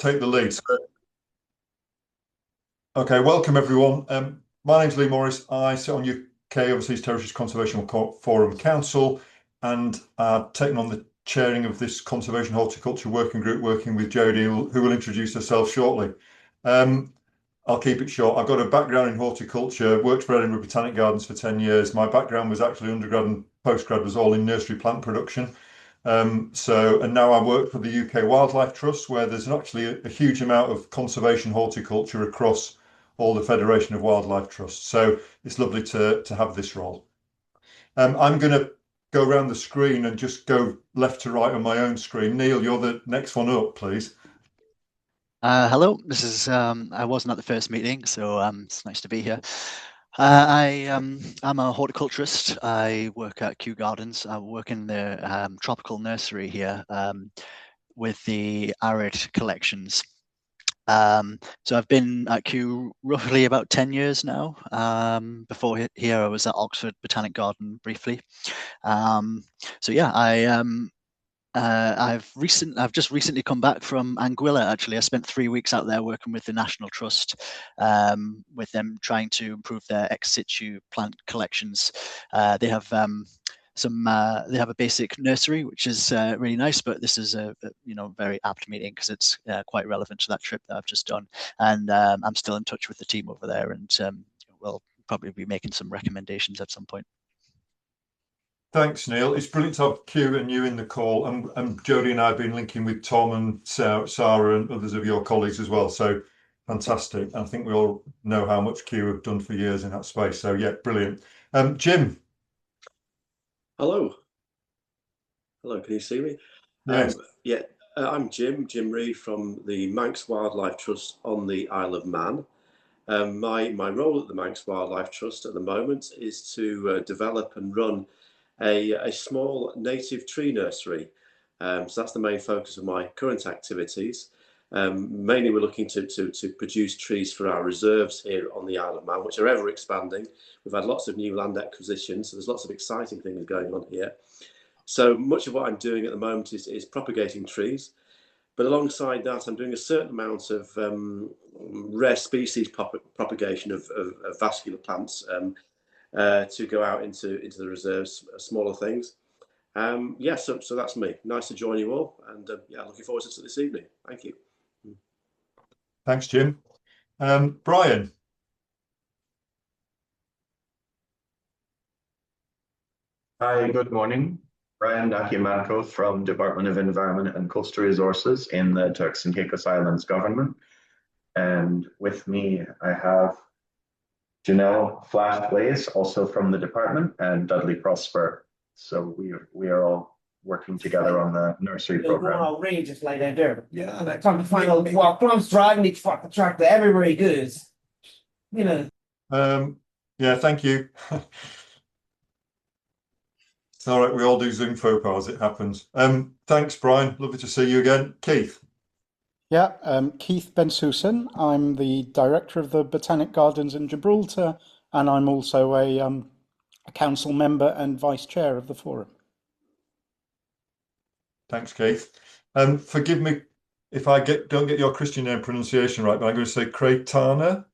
take the lead. Okay, welcome everyone. My name's Lee Morris. I sit on UK Overseas Territories Conservation Forum Council, and I've taken on the chairing of this Conservation Horticulture Working Group, working with Jodie, who will introduce herself shortly. I'll keep it short. I've got a background in horticulture, worked for Edinburgh Botanic Gardens for 10 years. My background was actually undergrad and postgrad was all in nursery plant production. And now I work for the UK Wildlife Trust, where there's actually a huge amount of conservation horticulture across all the Federation of Wildlife Trusts. So it's lovely to have this role. I'm going to go around the screen and just go left to right on my own screen. Neil, you're the next one up, please. Hello, this is I wasn't at the first meeting, so it's nice to be here. I'm a horticulturist. I work at Kew Gardens. I work in the tropical nursery here with the arid collections. So I've been at Kew roughly about 10 years now. Before here, I was at Oxford Botanic Garden briefly. So yeah, I've just recently come back from Anguilla. Actually, I spent 3 weeks out there working with the National Trust, with them trying to improve their ex situ plant collections. They have they have a basic nursery, which is really nice, but this is a very apt meeting because it's quite relevant to that trip that I've just done. And I'm still in touch with the team over there, and we'll probably be making some recommendations at some point. Thanks, Neil. It's brilliant to have Kew and you in the call. And Jodie and I have been linking with Tom and Sarah and others of your colleagues as well. So fantastic. I think we all know how much Kew have done for years in that space. So yeah, brilliant. Jim. Hello. Hello, can you see me? Yes. I'm Jim Reed from the Manx Wildlife Trust on the Isle of Man. My role at the Manx Wildlife Trust at the moment is to develop and run a small native tree nursery. So that's the main focus of my current activities. Mainly we're looking to produce trees for our reserves here on the Isle of Man, which are ever expanding. We've had lots of new land acquisitions, so there's lots of exciting things going on here. So much of what I'm doing at the moment is propagating trees. But alongside that, I'm doing a certain amount of rare species propagation of vascular plants to go out into the reserves, smaller things. So that's me. Nice to join you all, and looking forward to this evening. Thank you. Thanks, Jim. Brian. Hi, good morning. Brian Dakiamanko from Department of Environment and Coastal Resources in the Turks and Caicos Islands government. And with me, I have Janelle Flash Blaze, also from the department, and Dudley Prosper. So we are all working together on the nursery program. Outrageous like that there. Yeah, that time to find out while Trump's driving each fucking tractor everywhere he goes. Yeah, thank you. It's all right, we all do Zoom faux pas, it happens. Thanks, Brian. Lovely to see you again. Keith. Yeah, Keith Bensusan. I'm the director of the Botanic Gardens in Gibraltar, and I'm also a council member and vice chair of the forum. Thanks, Keith. Forgive me if I don't get your Christian name pronunciation right, but I'm going to say Craitana.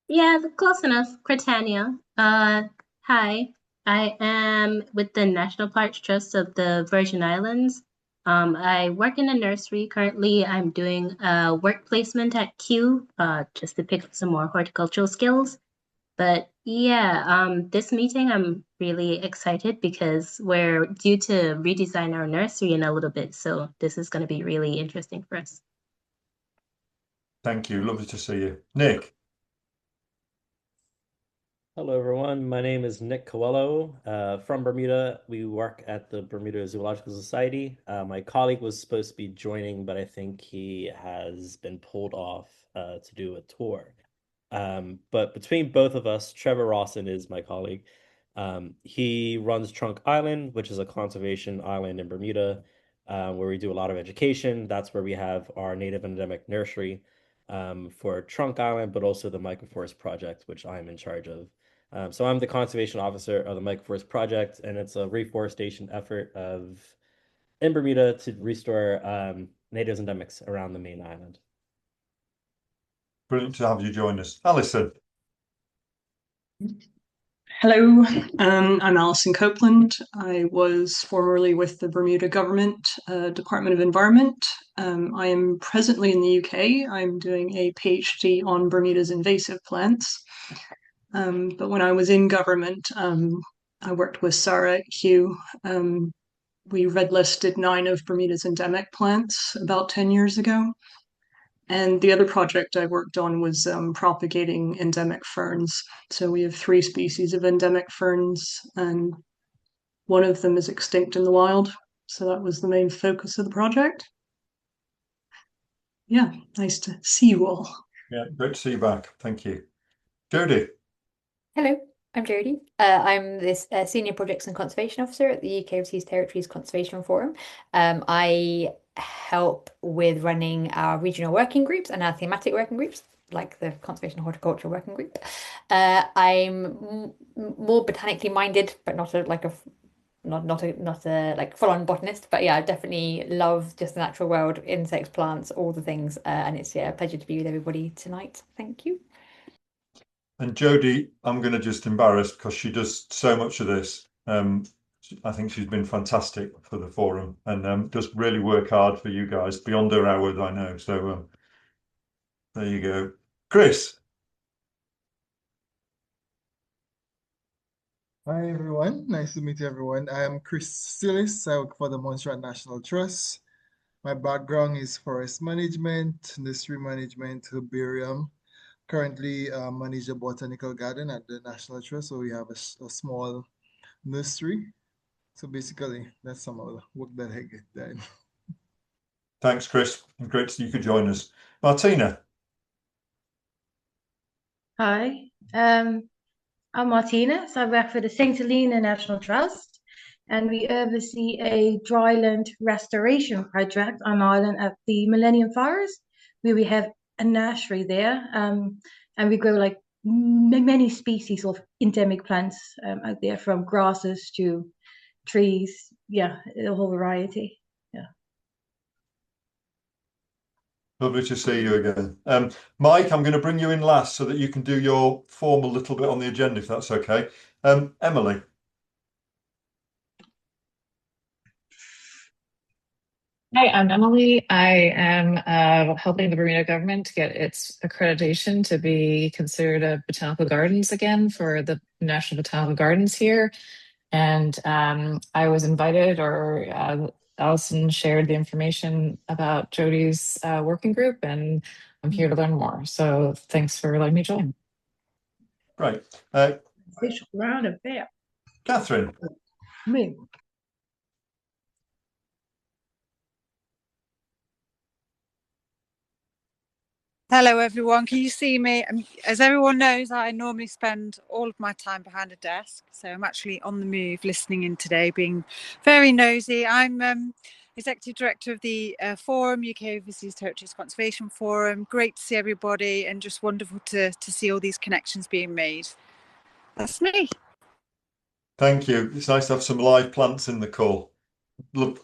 Yeah, close enough. Cretania. Hi. I am with the National Parks Trust of the Virgin Islands. I work in a nursery. Currently, I'm doing a work placement at Kew, just to pick up some more horticultural skills. But yeah, this meeting, I'm really excited because we're due to redesign our nursery in a little bit. So this is going to be really interesting for us. Thank you. Lovely to see you. Nick. Hello, everyone. My name is Nick Coelho from Bermuda. We work at the Bermuda Zoological Society. My colleague was supposed to be joining, but I think he has been pulled off to do a tour. But between both of us, Trevor Rawson is my colleague. He runs Trunk Island, which is a conservation island in Bermuda, where we do a lot of education. That's where we have our native and endemic nursery for Trunk Island, but also the Microforest Project, which I'm in charge of. So I'm the conservation officer of the Microforest Project, and it's a reforestation effort in Bermuda to restore native endemics around the main island. Brilliant to have you join us. Alison. Hello, I'm Alison Copeland. I was formerly with the Bermuda Government Department of Environment. I am presently in the UK. I'm doing a PhD on Bermuda's invasive plants. But when I was in government, I worked with Sarah at Kew. We red listed 9 of Bermuda's endemic plants about 10 years ago. And the other project I worked on was propagating endemic ferns. So we have 3 species of endemic ferns, and one of them is extinct in the wild. So that was the main focus of the project. Yeah, nice to see you all. Yeah, great to see you back. Thank you. Jodie. Hello, I'm Jodie. I'm this Senior Projects and Conservation Officer at the UK Overseas Territories Conservation Forum. I help with running our regional working groups and our thematic working groups, like the Conservation and Horticulture Working Group. I'm more botanically minded, but not a like full-on botanist. But yeah, I definitely love just the natural world, insects, plants, all the things. And it's a pleasure to be with everybody tonight. Thank you. And Jodie, I'm going to just embarrass because she does so much of this. I think she's been fantastic for the forum and does really work hard for you guys beyond her hours, I know. So there you go. Chris. Hi everyone, nice to meet everyone. I am Chris Sillis. I work for the Montserrat National Trust. My background is forest management, nursery management, herbarium. Currently manage a botanical garden at the National Trust, so we have a small nursery. So basically, that's some of the work that I get done. Thanks, Chris. Great that you could join us. Martina. Hi, I'm Martina. So I work for the St. Helena National Trust, and we oversee a dryland restoration project on island at the Millennium Forest, where we have a nursery there, and we grow like many species of endemic plants out there, from grasses to trees. Yeah, a whole variety. Yeah. Lovely to see you again. Mike, I'm going to bring you in last so that you can do your formal little bit on the agenda, if that's okay. Emily. Hi, I'm Emily. I am helping the Bermuda government get its accreditation to be considered a botanical gardens again for the National Botanical Gardens here. And I was invited, or Alison shared the information about Jodie's working group, and I'm here to learn more. So thanks for letting me join. Great. Official round of there. Catherine. Me. Hello everyone, can you see me? As everyone knows, I normally spend all of my time behind a desk, so I'm actually on the move listening in today, being very nosy. I'm Executive Director of the Forum, UK Overseas Territories Conservation Forum. Great to see everybody and just wonderful to see all these connections being made. That's me. Thank you. It's nice to have some live plants in the call. Look,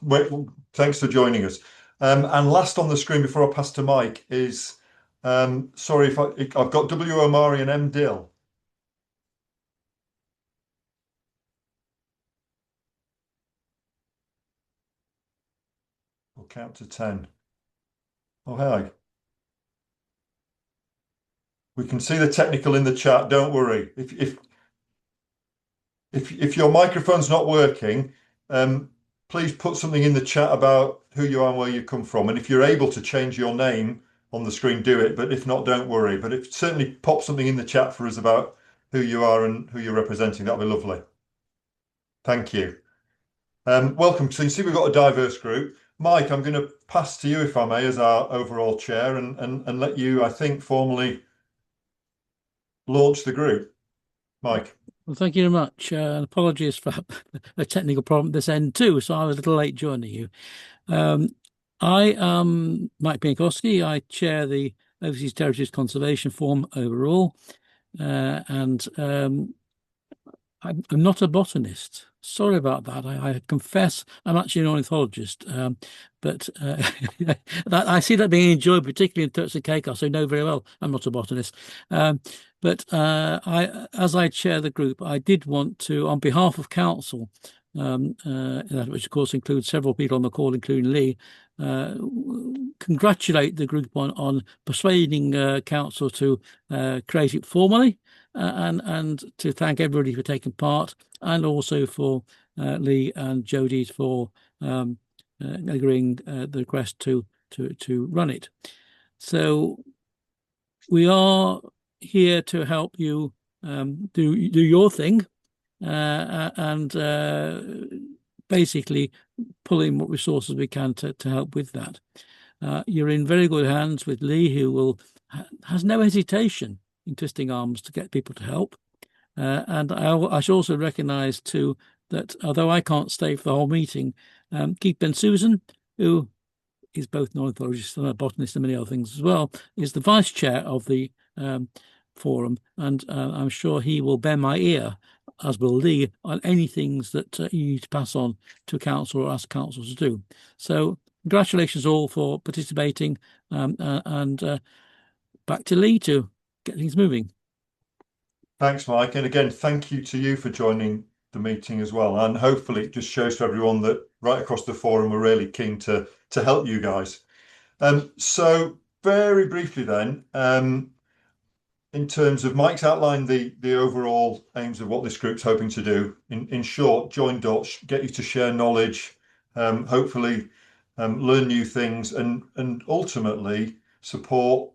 thanks for joining us. And last on the screen before I pass to Mike is... sorry if I've got W. Omari and M. Dill. We'll count to 10. Oh, hi. We can see the technical in the chat. Don't worry. If your microphone's not working, please put something in the chat about who you are and where you come from. And if you're able to change your name on the screen, do it. But if not, don't worry. But if certainly pop something in the chat for us about who you are and who you're representing, that'll be lovely. Thank you. Welcome. So you see we've got a diverse group. Mike, I'm going to pass to you, if I may, as our overall chair and let you, I think, formally launch the group. Mike. Well, thank you very much. Apologies for a technical problem at this end too, so I was a little late joining you. I am Mike Pinkowski. I chair the Overseas Territories Conservation Forum overall, and I'm not a botanist. Sorry about that. I confess I'm actually an ornithologist, but I see that being enjoyed, particularly in Turks and Caicos. I know very well I'm not a botanist. But as I chair the group, I did want to, on behalf of council, which of course includes several people on the call, including Lee, congratulate the group on persuading council to create it formally. And to thank everybody for taking part, and also for Lee and Jody for agreeing the request to run it. So we are here to help you do your thing and basically pull in what resources we can to help with that. You're in very good hands with Lee, who has no hesitation in twisting arms to get people to help. And I should also recognise too that although I can't stay for the whole meeting, Keith Bensusan, who is both an ornithologist and a botanist and many other things as well, is the vice chair of the forum, and I'm sure he will bear my ear, as will Lee, on any things that you need to pass on to council or ask council to do. So congratulations all for participating, and back to Lee to get things moving. Thanks, Mike. And again, thank you to you for joining the meeting as well. And hopefully it just shows to everyone that right across the forum, we're really keen to help you guys. So very briefly then, in terms of Mike's outlined the overall aims of what this group's hoping to do. In short, join Dutch, get you to share knowledge, hopefully learn new things, and ultimately support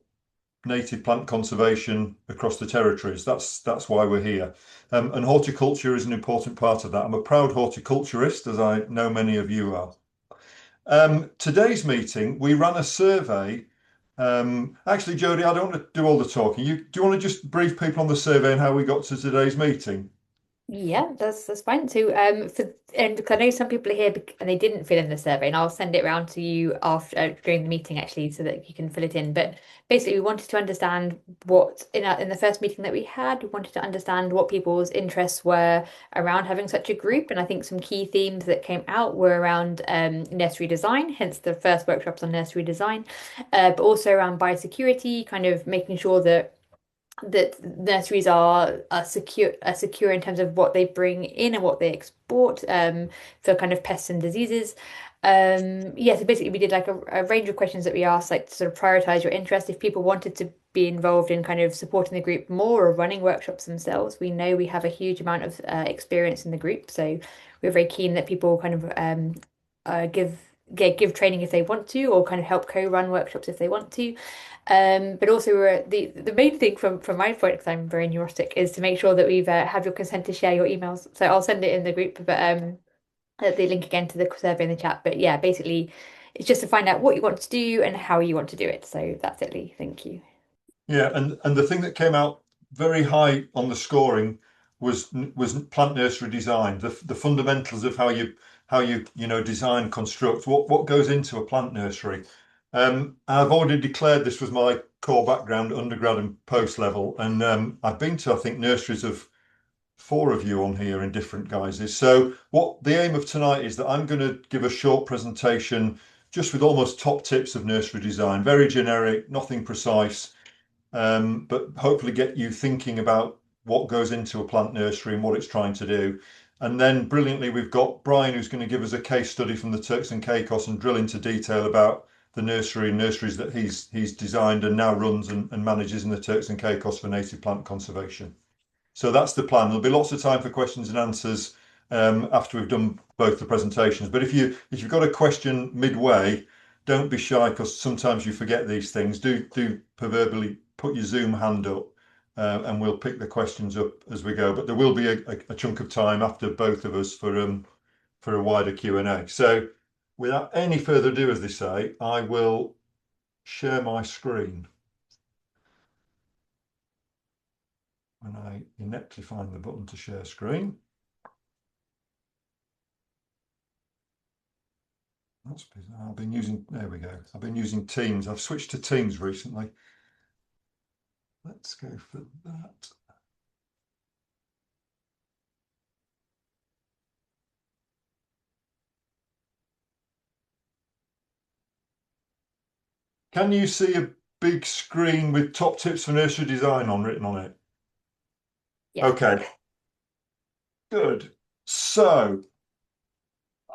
native plant conservation across the territories. That's why we're here. And horticulture is an important part of that. I'm a proud horticulturist, as I know many of you are. Today's meeting, we ran a survey. Actually, Jodie, I don't want to do all the talking. Do you want to just brief people on the survey and how we got to today's meeting? Yeah, that's fine. So, and I know some people are here and they didn't fill in the survey, and I'll send it around to you after during the meeting actually, so that you can fill it in. But basically, we wanted to understand what in the first meeting that we had, we wanted to understand what people's interests were around having such a group, and I think some key themes that came out were around nursery design, hence the first workshops on nursery design, but also around biosecurity, kind of making sure that nurseries are secure in terms of what they bring in and what they export for kind of pests and diseases. So basically we did like a range of questions that we asked, like to sort of prioritize your interest. If people wanted to be involved in kind of supporting the group more or running workshops themselves, we know we have a huge amount of experience in the group, so we're very keen that people kind of give training if they want to, or kind of help co-run workshops if they want to. But also the main thing from my point, because I'm very neurotic, is to make sure that we've have your consent to share your emails. So I'll send it in the group, but the link again to the survey in the chat. But yeah, basically it's just to find out what you want to do and how you want to do it. So that's it, Lee. Thank you. Yeah, and the thing that came out very high on the scoring was plant nursery design, the fundamentals of how you design, construct, what goes into a plant nursery. I've already declared this was my core background, undergrad and post level, and I've been to, I think, nurseries of 4 of you on here in different guises. So what the aim of tonight is that I'm going to give a short presentation just with almost top tips of nursery design, very generic, nothing precise, but hopefully get you thinking about what goes into a plant nursery and what it's trying to do. And then brilliantly, we've got Brian, who's going to give us a case study from the Turks and Caicos and drill into detail about the nurseries that he's designed and now runs and manages in the Turks and Caicos for native plant conservation. So that's the plan. There'll be lots of time for questions and answers after we've done both the presentations. But if you've got a question midway, don't be shy, because sometimes you forget these things. Do proverbially put your Zoom hand up, and we'll pick the questions up as we go. But there will be a chunk of time after both of us for a wider Q&A. So without any further ado, as they say, I will share my screen. When I ineptly find the button to share screen. That's bizarre. There we go. I've been using Teams. I've switched to Teams recently. Let's go for that. Can you see a big screen with top tips for nursery design written on it? Yeah. Okay. Good. So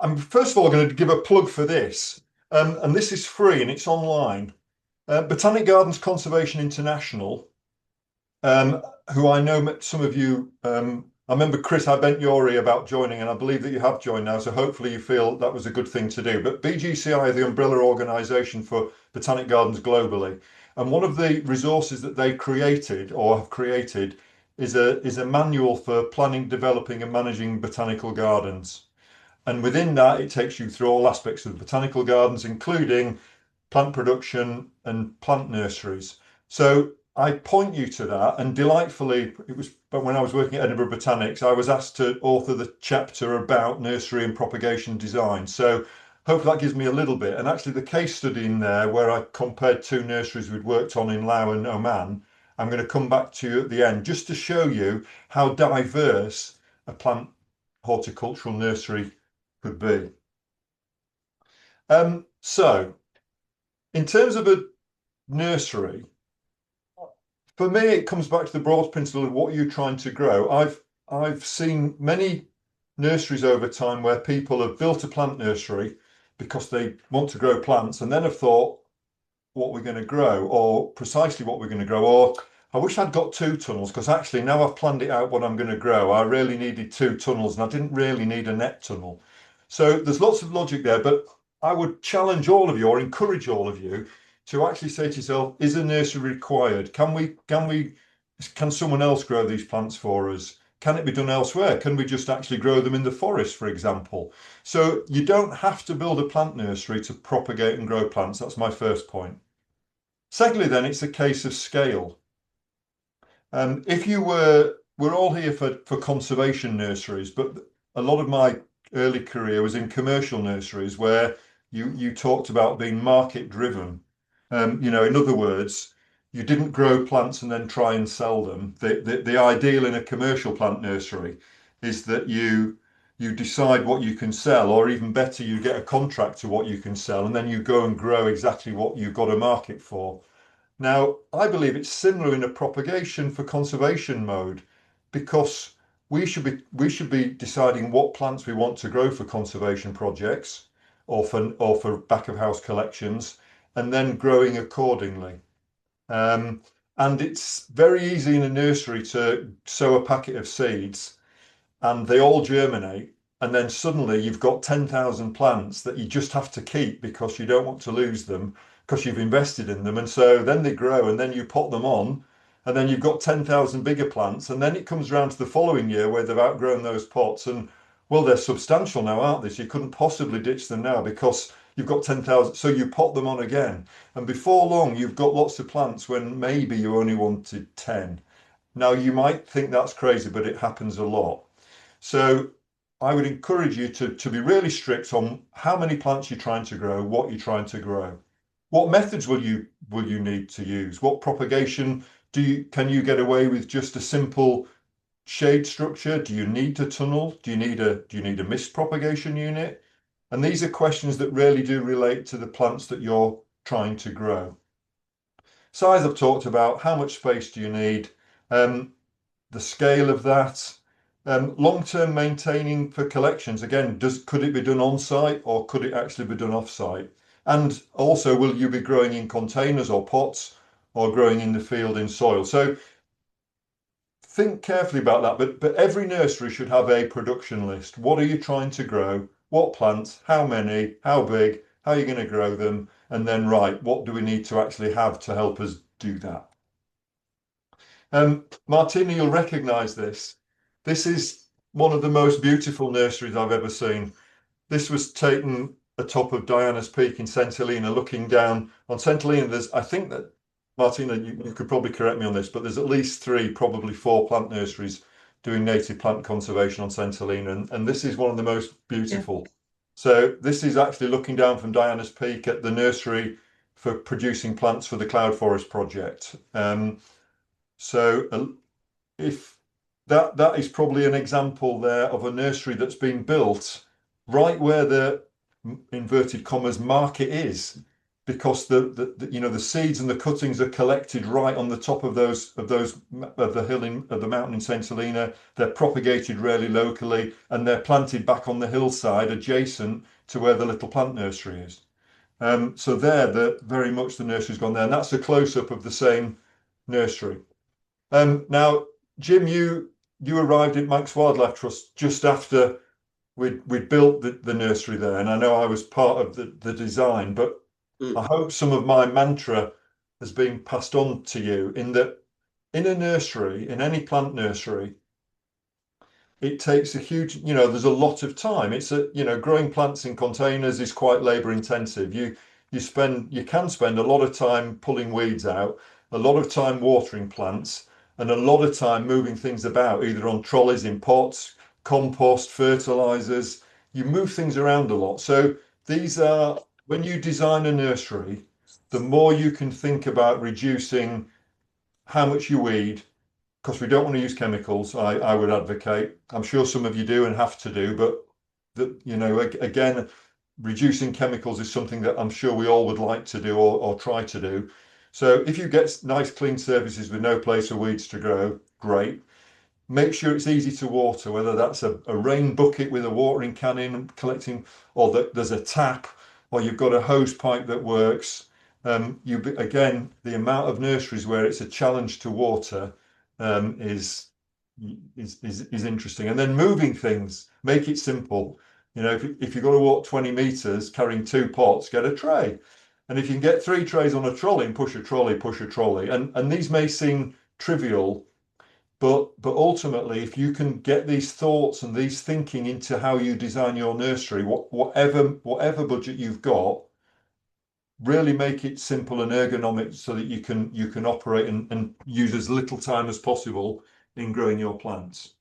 I'm first of all going to give a plug for this, and this is free and it's online. Botanic Gardens Conservation International, who I know some of you, I remember Chris, I bent your ear about joining, and I believe that you have joined now, so hopefully you feel that was a good thing to do. But BGCI are the umbrella organisation for botanic gardens globally, and one of the resources that they created or have created is a manual for planning, developing and managing botanical gardens. And within that, it takes you through all aspects of botanical gardens, including plant production and plant nurseries. So I point you to that, and delightfully, it was when I was working at Edinburgh Botanics, I was asked to author the chapter about nursery and propagation design. So hopefully that gives me a little bit. And actually the case study in there where I compared two nurseries we'd worked on in Laos and Oman, I'm going to come back to you at the end just to show you how diverse a plant horticultural nursery could be. So in terms of a nursery, for me, it comes back to the broad principle of what you're trying to grow. I've seen many nurseries over time where people have built a plant nursery because they want to grow plants and then have thought what we're going to grow or precisely what we're going to grow, or I wish I'd got 2 tunnels because actually now I've planned it out what I'm going to grow. I really needed 2 tunnels and I didn't really need a net tunnel. So there's lots of logic there, but I would challenge all of you or encourage all of you to actually say to yourself, is a nursery required? Can someone else grow these plants for us? Can it be done elsewhere? Can we just actually grow them in the forest, for example? So you don't have to build a plant nursery to propagate and grow plants. That's my first point. Secondly, then, it's a case of scale. If you we're all here for conservation nurseries, but a lot of my early career was in commercial nurseries where you talked about being market driven. In other words, you didn't grow plants and then try and sell them. The ideal in a commercial plant nursery is that you decide what you can sell, or even better, you get a contract to what you can sell, and then you go and grow exactly what you've got a market for. Now, I believe it's similar in a propagation for conservation mode, because we should be deciding what plants we want to grow for conservation projects or for back of house collections, and then growing accordingly. And it's very easy in a nursery to sow a packet of seeds and they all germinate, and then suddenly you've got 10,000 plants that you just have to keep because you don't want to lose them because you've invested in them. And so then they grow and then you pot them on, and then you've got 10,000 bigger plants, and then it comes around to the following year where they've outgrown those pots, and well, they're substantial now, aren't they? So you couldn't possibly ditch them now because you've got 10,000, so you pot them on again, and before long you've got lots of plants when maybe you only wanted 10. Now you might think that's crazy, but it happens a lot. So I would encourage you to be really strict on how many plants you're trying to grow, what you're trying to grow. What methods will you need to use? What propagation can you get away with just a simple shade structure? Do you need a tunnel? Do you need a mist propagation unit? And these are questions that really do relate to the plants that you're trying to grow. Size I've talked about. How much space do you need? The scale of that. Long-term maintaining for collections, again, could it be done on site or could it actually be done off site? And also, will you be growing in containers or pots or growing in the field in soil? So think carefully about that, but every nursery should have a production list. What are you trying to grow? What plants? How many? How big? How are you going to grow them? And then, right, what do we need to actually have to help us do that? Martina, you'll recognise this. This is one of the most beautiful nurseries I've ever seen. This was taken atop of Diana's Peak in St Helena, looking down on St Helena. I think that, Martina, you could probably correct me on this, but there's at least 3, probably 4 plant nurseries doing native plant conservation on St Helena, and this is one of the most beautiful. Yeah. So this is actually looking down from Diana's Peak at the nursery for producing plants for the Cloud Forest project. So if that is probably an example there of a nursery that's been built right where the inverted commas market is. because the seeds and the cuttings are collected right on the top of the mountain in St Helena. They're propagated really locally, and they're planted back on the hillside adjacent to where the little plant nursery is. So very much the nursery's gone there, and that's a close-up of the same nursery. Now, Jim, you arrived at Manx Wildlife Trust just after we'd built the nursery there, and I know I was part of the design, but I hope some of my mantra has been passed on to you, in that in a nursery, in any plant nursery, it takes a huge, there's a lot of time. It's growing plants in containers is quite labor intensive. You can spend a lot of time pulling weeds out, a lot of time watering plants, and a lot of time moving things about, either on trolleys, in pots, compost, fertilizers. You move things around a lot. So when you design a nursery, the more you can think about reducing how much you weed, because we don't want to use chemicals, I would advocate. I'm sure some of you do and have to do, but again, reducing chemicals is something that I'm sure we all would like to do or try to do. So if you get nice clean surfaces with no place for weeds to grow, great. Make sure it's easy to water, whether that's a rain bucket with a watering can in collecting, or that there's a tap, or you've got a hose pipe that works. Again, the amount of nurseries where it's a challenge to water is interesting. And then moving things, make it simple. If you've got to walk 20 meters carrying 2 pots, get a tray. And if you can get 3 trays on a trolley and push a trolley. And these may seem trivial, but ultimately, if you can get these thoughts and these thinking into how you design your nursery, whatever budget you've got, really make it simple and ergonomic so that you can operate and use as little time as possible in growing your plants.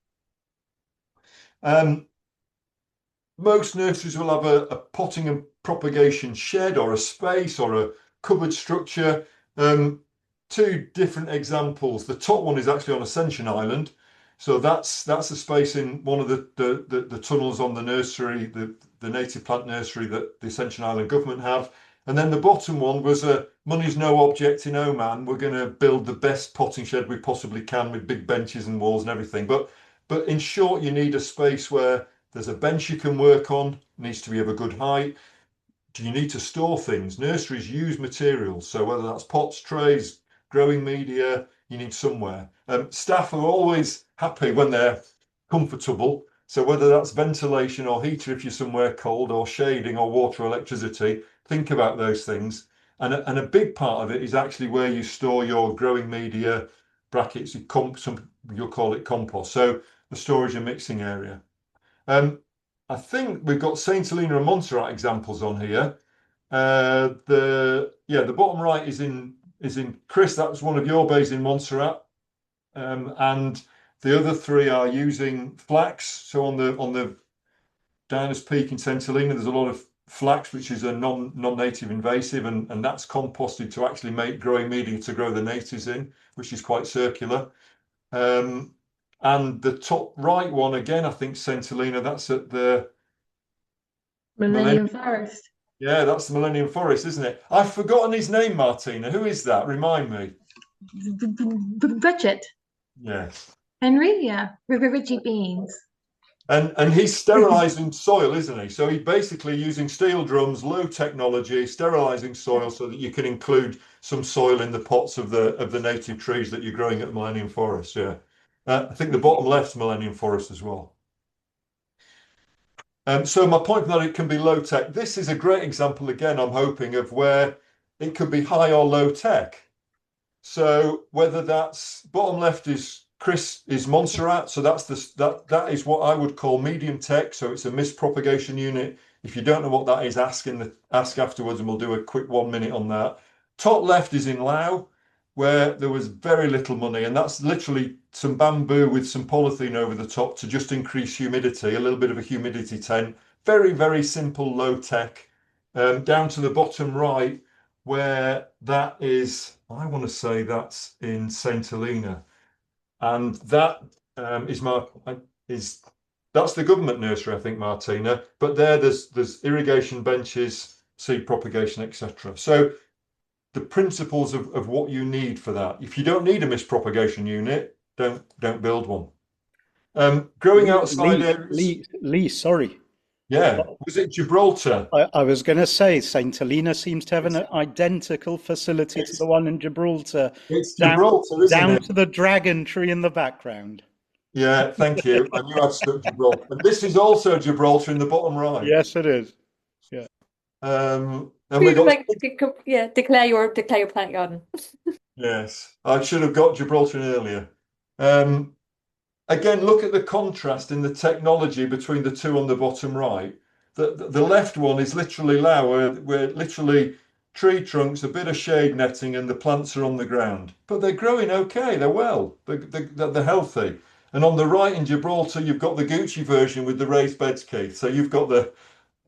Most nurseries will have a potting and propagation shed, or a space, or a cupboard structure. 2 different examples. The top one is actually on Ascension Island, so that's a space in one of the tunnels on the nursery, the native plant nursery that the Ascension Island government have. And then the bottom one was money's no object in Oman. We're going to build the best potting shed we possibly can with big benches and walls and everything. But in short, you need a space where there's a bench you can work on, needs to be of a good height. Do you need to store things? Nurseries use materials, so whether that's pots, trays, growing media, you need somewhere. Staff are always happy when they're comfortable. So whether that's ventilation or heater if you're somewhere cold, or shading or water or electricity, think about those things. And a big part of it is actually where you store your growing media, brackets, you'll call it compost. So the storage and mixing area. I think we've got St Helena and Montserrat examples on here. The bottom right is in Chris. That was one of your bays in Montserrat, and the other 3 are using flax. So on the Diners Peak in St Helena, there's a lot of flax, which is a non-native invasive, and that's composted to actually make growing media to grow the natives in, which is quite circular. And the top right one, again, I think St Helena, that's at the Millennium Forest. Yeah, that's the Millennium Forest, isn't it? I've forgotten his name, Martina. Who is that? Remind me. Richard. Yes. Henry, yeah. Richie Beans. And he's sterilizing soil, isn't he? So he's basically using steel drums, low technology, sterilizing soil so that you can include some soil in the pots of the native trees that you're growing at Millennium Forest. Yeah. I think the bottom left's Millennium Forest as well. So my point from that, it can be low tech. This is a great example, again, I'm hoping, of where it could be high or low tech. So whether that's bottom left is Chris is Montserrat, so that is what I would call medium tech. So it's a mist propagation unit. If you don't know what that is, ask afterwards, and we'll do a quick 1 minute on that. Top left is in Laos, where there was very little money, and that's literally some bamboo with some polythene over the top to just increase humidity, a little bit of a humidity tent. Very, very simple, low tech. Down to the bottom right, where that is, I want to say that's in St Helena, and that that's the government nursery, I think, Martina. But there's irrigation benches, seed propagation, etc. So the principles of what you need for that. If you don't need a mist propagation unit, don't build one. Growing outside areas. Lee, sorry. Yeah, was it Gibraltar? I was going to say St. Helena seems to have an identical facility to the one in Gibraltar. It's Gibraltar, isn't down it? to the dragon tree in the background. Yeah, thank you. I knew I'd stuck Gibraltar. And this is also Gibraltar in the bottom right. Yes, it is. Yeah. And we got declare your plant garden. Yes, I should have got Gibraltar in earlier. Again, look at the contrast in the technology between the two on the bottom right. The left one is literally lower, where literally tree trunks, a bit of shade netting, and the plants are on the ground. But they're growing okay, they're well, they're healthy. And on the right in Gibraltar, you've got the Gucci version with the raised beds, Keith. So you've got but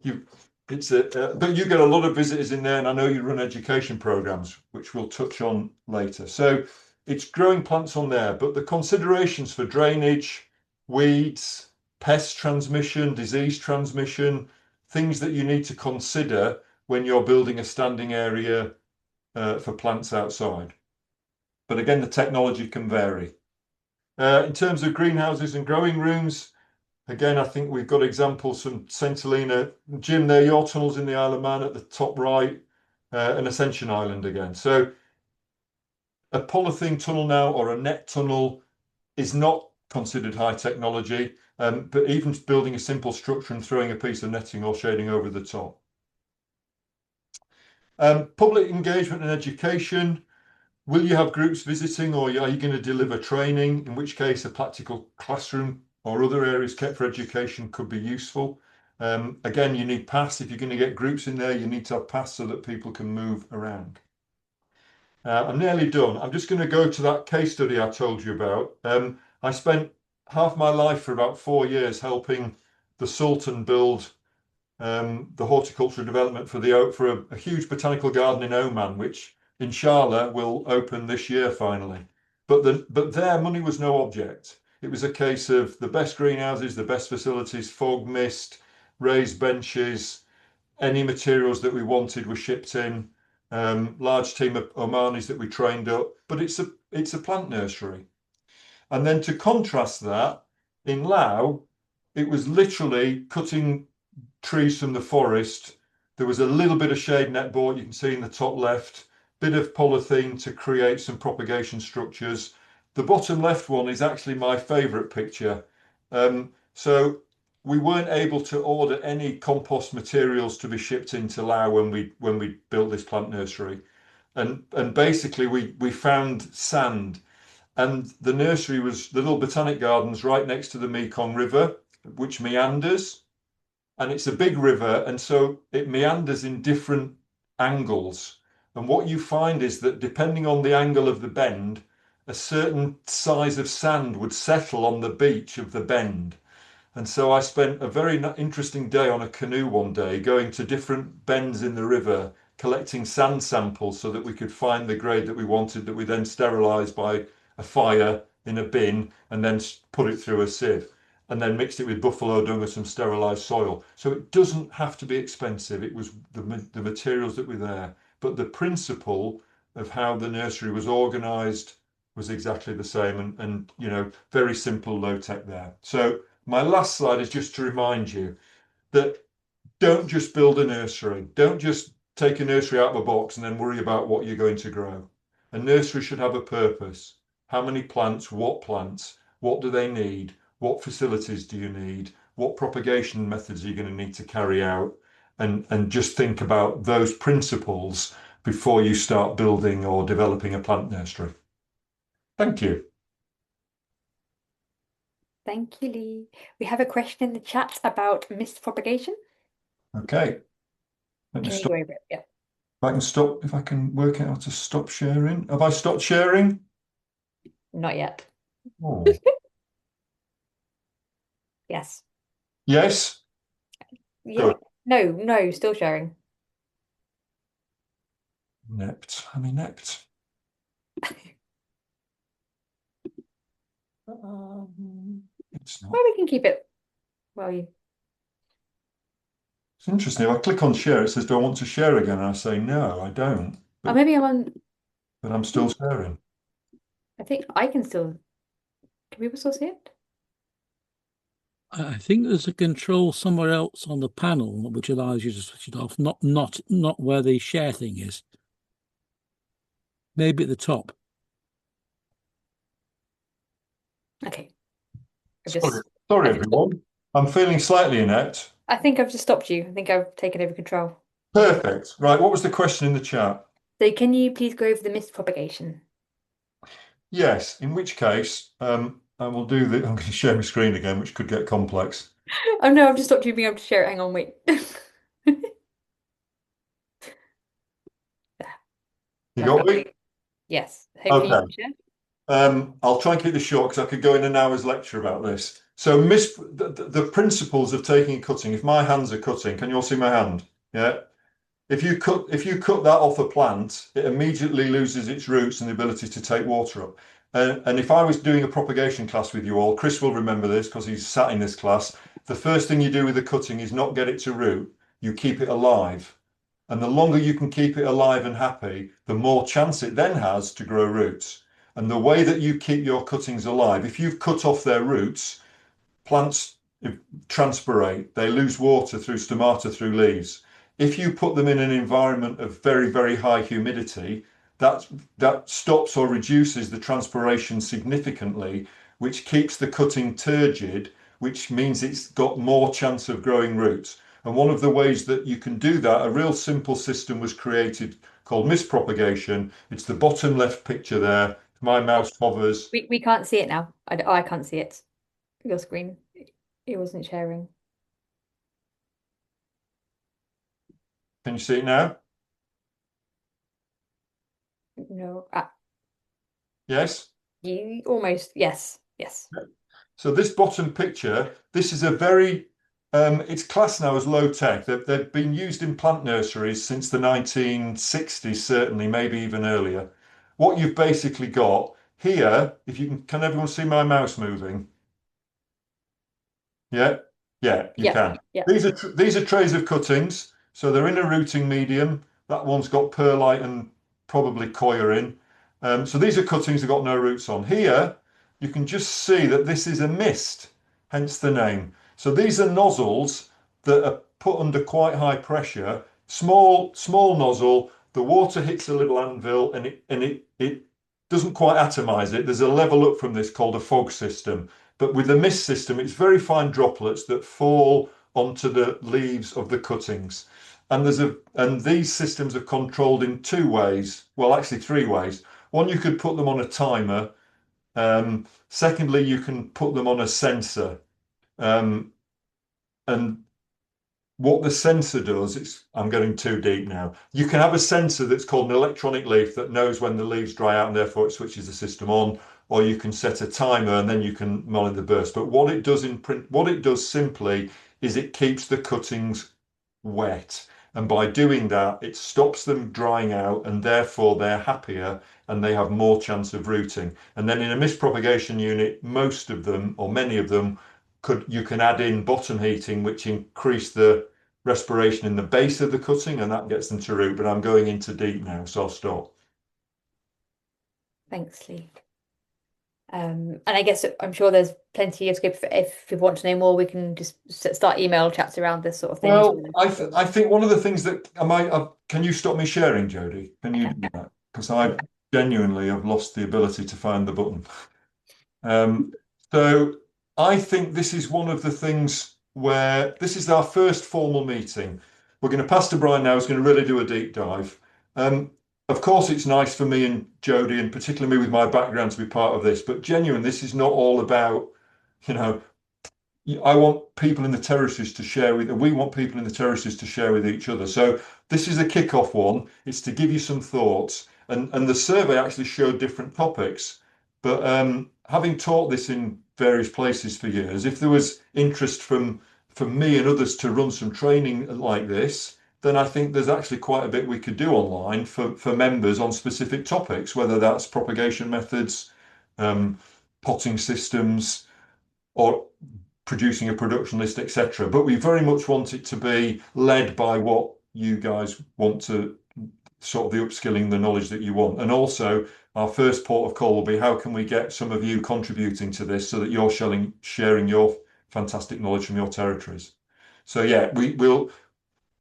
you get a lot of visitors in there, and I know you run education programs, which we'll touch on later. So it's growing plants on there, but the considerations for drainage, weeds, pest transmission, disease transmission, things that you need to consider when you're building a standing area for plants outside. But again, the technology can vary. In terms of greenhouses and growing rooms, again, I think we've got examples from St. Helena. Jim, there, your tunnels in the Isle of Man at the top right, and Ascension Island again. So a polythene tunnel now or a net tunnel is not considered high technology, but even building a simple structure and throwing a piece of netting or shading over the top. Public engagement and education. Will you have groups visiting, or are you going to deliver training? In which case, a practical classroom or other areas kept for education could be useful. Again, you need paths. If you're going to get groups in there, you need to have paths so that people can move around. I'm nearly done. I'm just going to go to that case study I told you about. I spent half my life for about 4 years helping the Sultan build the horticultural development for a huge botanical garden in Oman, which inshallah will open this year finally. But their money was no object. It was a case of the best greenhouses, the best facilities, fog, mist, raised benches, any materials that we wanted were shipped in, large team of Omanis that we trained up, but it's a plant nursery. And then to contrast that, in Laos, it was literally cutting trees from the forest. There was a little bit of shade net board you can see in the top left, bit of polythene to create some propagation structures. The bottom left one is actually my favorite picture. So we weren't able to order any compost materials to be shipped into Laos when we built this plant nursery. And basically we found sand, and the nursery was the little botanic gardens right next to the Mekong River, which meanders. And it's a big river, and so it meanders in different angles. And what you find is that depending on the angle of the bend, a certain size of sand would settle on the beach of the bend. And so I spent a very interesting day on a canoe one day, going to different bends in the river, collecting sand samples so that we could find the grade that we wanted, that we then sterilised by a fire in a bin and then put it through a sieve, and then mixed it with buffalo dung and some sterilised soil. So it doesn't have to be expensive. It was the materials that were there. But the principle of how the nursery was organised was exactly the same, and you know, very simple, low tech there. So my last slide is just to remind you that don't just build a nursery. Don't just take a nursery out of a box and then worry about what you're going to grow. A nursery should have a purpose. How many plants? What do they need? What facilities do you need? What propagation methods are you going to need to carry out? And just think about those principles before you start building or developing a plant nursery. Thank you. Thank you, Lee. We have a question in the chat about mist propagation. Okay. Let me Can you stop. go over it? Yeah. If I can work out how to stop sharing. Have I stopped sharing? Not yet. Oh. Yes. Yes? Yeah. Good. No, still sharing. Inept. I'm inept. Well, It's not. we can keep it while you. It's interesting. If I click on share, it says, do I want to share again? And I say, no, I don't. Or maybe I'm on. But I'm still sharing. I think I can still. Can people still see it? I think there's a control somewhere else on the panel which allows you to switch it off, not where the share thing is. Maybe at the top. Okay. Sorry, everyone. I'm feeling slightly inept. I think I've just stopped you. I think I've taken over control. Perfect. Right. What was the question in the chat? So can you please go over the mist propagation? Yes. In which case, I will do the. I'm going to share my screen again, which could get complex. Oh no, I've just stopped you being able to share it. Hang on, wait. You got me? Yes. Hopefully you Okay. can share. I'll try and keep this short because I could go in an hour's lecture about this. So the principles of taking and cutting. If my hands are cutting, can you all see my hand? Yeah. If you cut that off a plant, it immediately loses its roots and the ability to take water up. And if I was doing a propagation class with you all, Chris will remember this because he's sat in this class. The first thing you do with the cutting is not get it to root. You keep it alive. And the longer you can keep it alive and happy, the more chance it then has to grow roots. And the way that you keep your cuttings alive, if you've cut off their roots, plants transpirate, they lose water through stomata, through leaves. If you put them in an environment of very, very high humidity, that stops or reduces the transpiration significantly, which keeps the cutting turgid, which means it's got more chance of growing roots. And one of the ways that you can do that, a real simple system was created called mist propagation. It's the bottom left picture there. My mouse hovers. We can't see it now. I can't see it. Your screen. It wasn't sharing. Can you see it now? No. Yes? Almost. Yes. Yes. So this bottom picture, this is a very, it's classed now as low tech. They've been used in plant nurseries since the 1960s, certainly, maybe even earlier. What you've basically got here, if you can everyone see my mouse moving? Yeah, you can. Yeah. These are trays of cuttings, so they're in a rooting medium. That one's got perlite and probably coir in. So these are cuttings that got no roots on. Here, you can just see that this is a mist, hence the name. So these are nozzles that are put under quite high pressure. Small nozzle. The water hits a little anvil, and it doesn't quite atomize it. There's a level up from this called a fog system. But with the mist system, it's very fine droplets that fall onto the leaves of the cuttings. And these systems are controlled in two ways. Well, actually three ways. One, you could put them on a timer. Secondly, you can put them on a sensor. And what the sensor does, I'm getting too deep now. You can have a sensor that's called an electronic leaf that knows when the leaves dry out and therefore it switches the system on, or you can set a timer and then you can monitor the burst. But what it does simply is it keeps the cuttings wet. And by doing that, it stops them drying out and therefore they're happier and they have more chance of rooting. And then in a mist propagation unit, most of them or many of them you can add in bottom heating, which increase the respiration in the base of the cutting and that gets them to root. But I'm going into deep now, so I'll stop. Thanks, Lee. And I guess I'm sure there's plenty of scope. If you want to know more, we can just start email chats around this sort of thing. Well, I think one of the things that can you stop me sharing, Jodie? Can you do that? Because I genuinely have lost the ability to find the button. So I think this is one of the things where this is our first formal meeting. We're going to pass to Brian now, who's going to really do a deep dive. Of course, it's nice for me and Jodie, and particularly me with my background, to be part of this, but genuinely, this is not all about, I want people in the terraces to share with, we want people in the terraces to share with each other. So this is a kick-off one. It's to give you some thoughts. And the survey actually showed different topics. But having taught this in various places for years, if there was interest from me and others to run some training like this, then I think there's actually quite a bit we could do online for members on specific topics, whether that's propagation methods, potting systems, or producing a production list, etc. But we very much want it to be led by what you guys want to, sort of the upskilling, the knowledge that you want. And also our first port of call will be, how can we get some of you contributing to this so that you're sharing your fantastic knowledge from your territories? So yeah,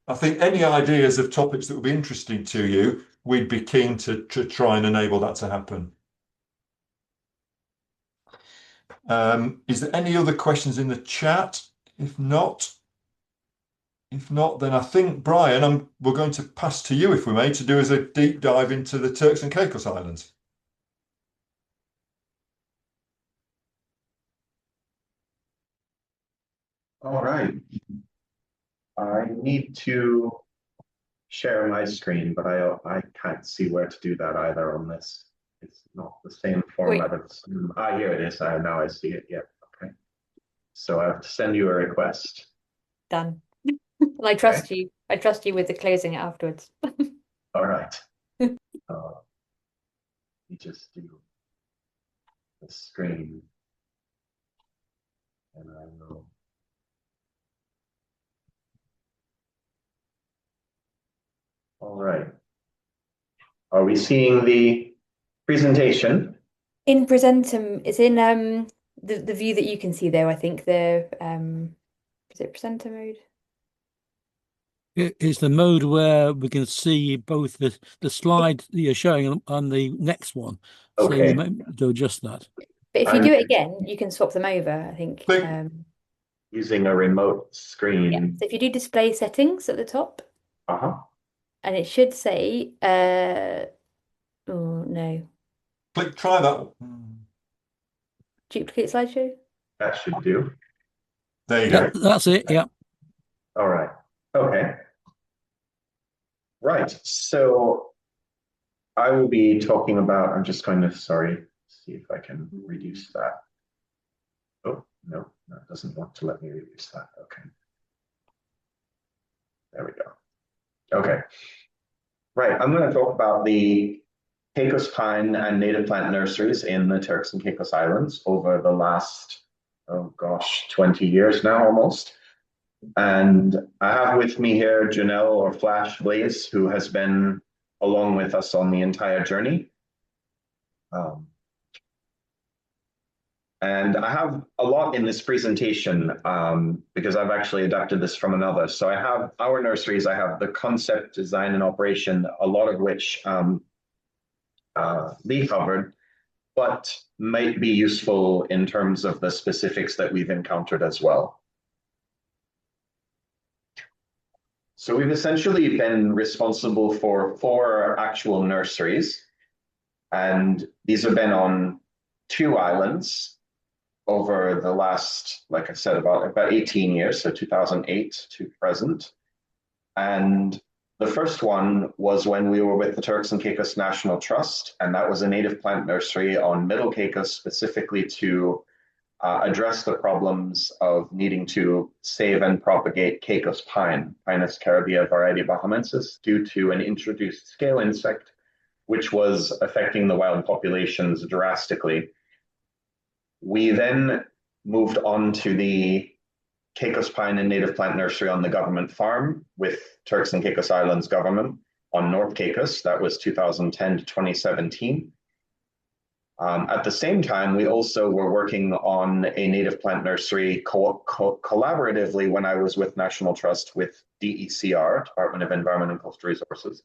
I think any ideas of topics that would be interesting to you, we'd be keen to try and enable that to happen. Is there any other questions in the chat? If not, then I think, Brian, we're going to pass to you, if we may, to do as a deep dive into the Turks and Caicos Islands. All right. I need to share my screen, but I can't see where to do that either on this. It's not the same format of Zoom. Here it is. Now I see it. Yeah. Okay. So I have to send you a request. Done. Well, I trust you. I trust you with the closing it afterwards. All right. Let me just do the screen, and I will. All right. Are we seeing the presentation? In Presentum, it's in the view that you can see there. I think the is it presenter mode? It's the mode where we can see both the slide that you're showing and the next one. Okay. So you may to adjust that. But if you do it again, you can swap them over, I think. Using a remote screen. Yeah. So if you do display settings at the top. And it should say, oh no. Try that. Duplicate slideshow? That should do. There you go. That's it, yeah. All right. Okay. Right. So I will be talking about, I'm just going to, see if I can reduce that. Oh, no, that doesn't want to let me reduce that. Okay. There we go. Okay. Right. I'm going to talk about the Caicos pine and native plant nurseries in the Turks and Caicos Islands over the last, 20 years now almost. And I have with me here Janelle, or Flash Blaze, who has been along with us on the entire journey. And I have a lot in this presentation because I've actually adapted this from another. So I have our nurseries, I have the concept, design, and operation, a lot of which Lee covered, but might be useful in terms of the specifics that we've encountered as well. So we've essentially been responsible for 4 actual nurseries, and these have been on 2 islands over the last, like I said, about 18 years, so 2008 to present. And the first one was when we were with the Turks and Caicos National Trust, and that was a native plant nursery on Middle Caicos, specifically to address the problems of needing to save and propagate Caicos pine, Pinus caribea variety bahamensis, due to an introduced scale insect, which was affecting the wild populations drastically. We then moved on to the Caicos pine and native plant nursery on the government farm with Turks and Caicos Islands government on North Caicos. That was 2010 to 2017. At the same time, we also were working on a native plant nursery collaboratively when I was with National Trust with DECR, Department of Environment and Coastal Resources,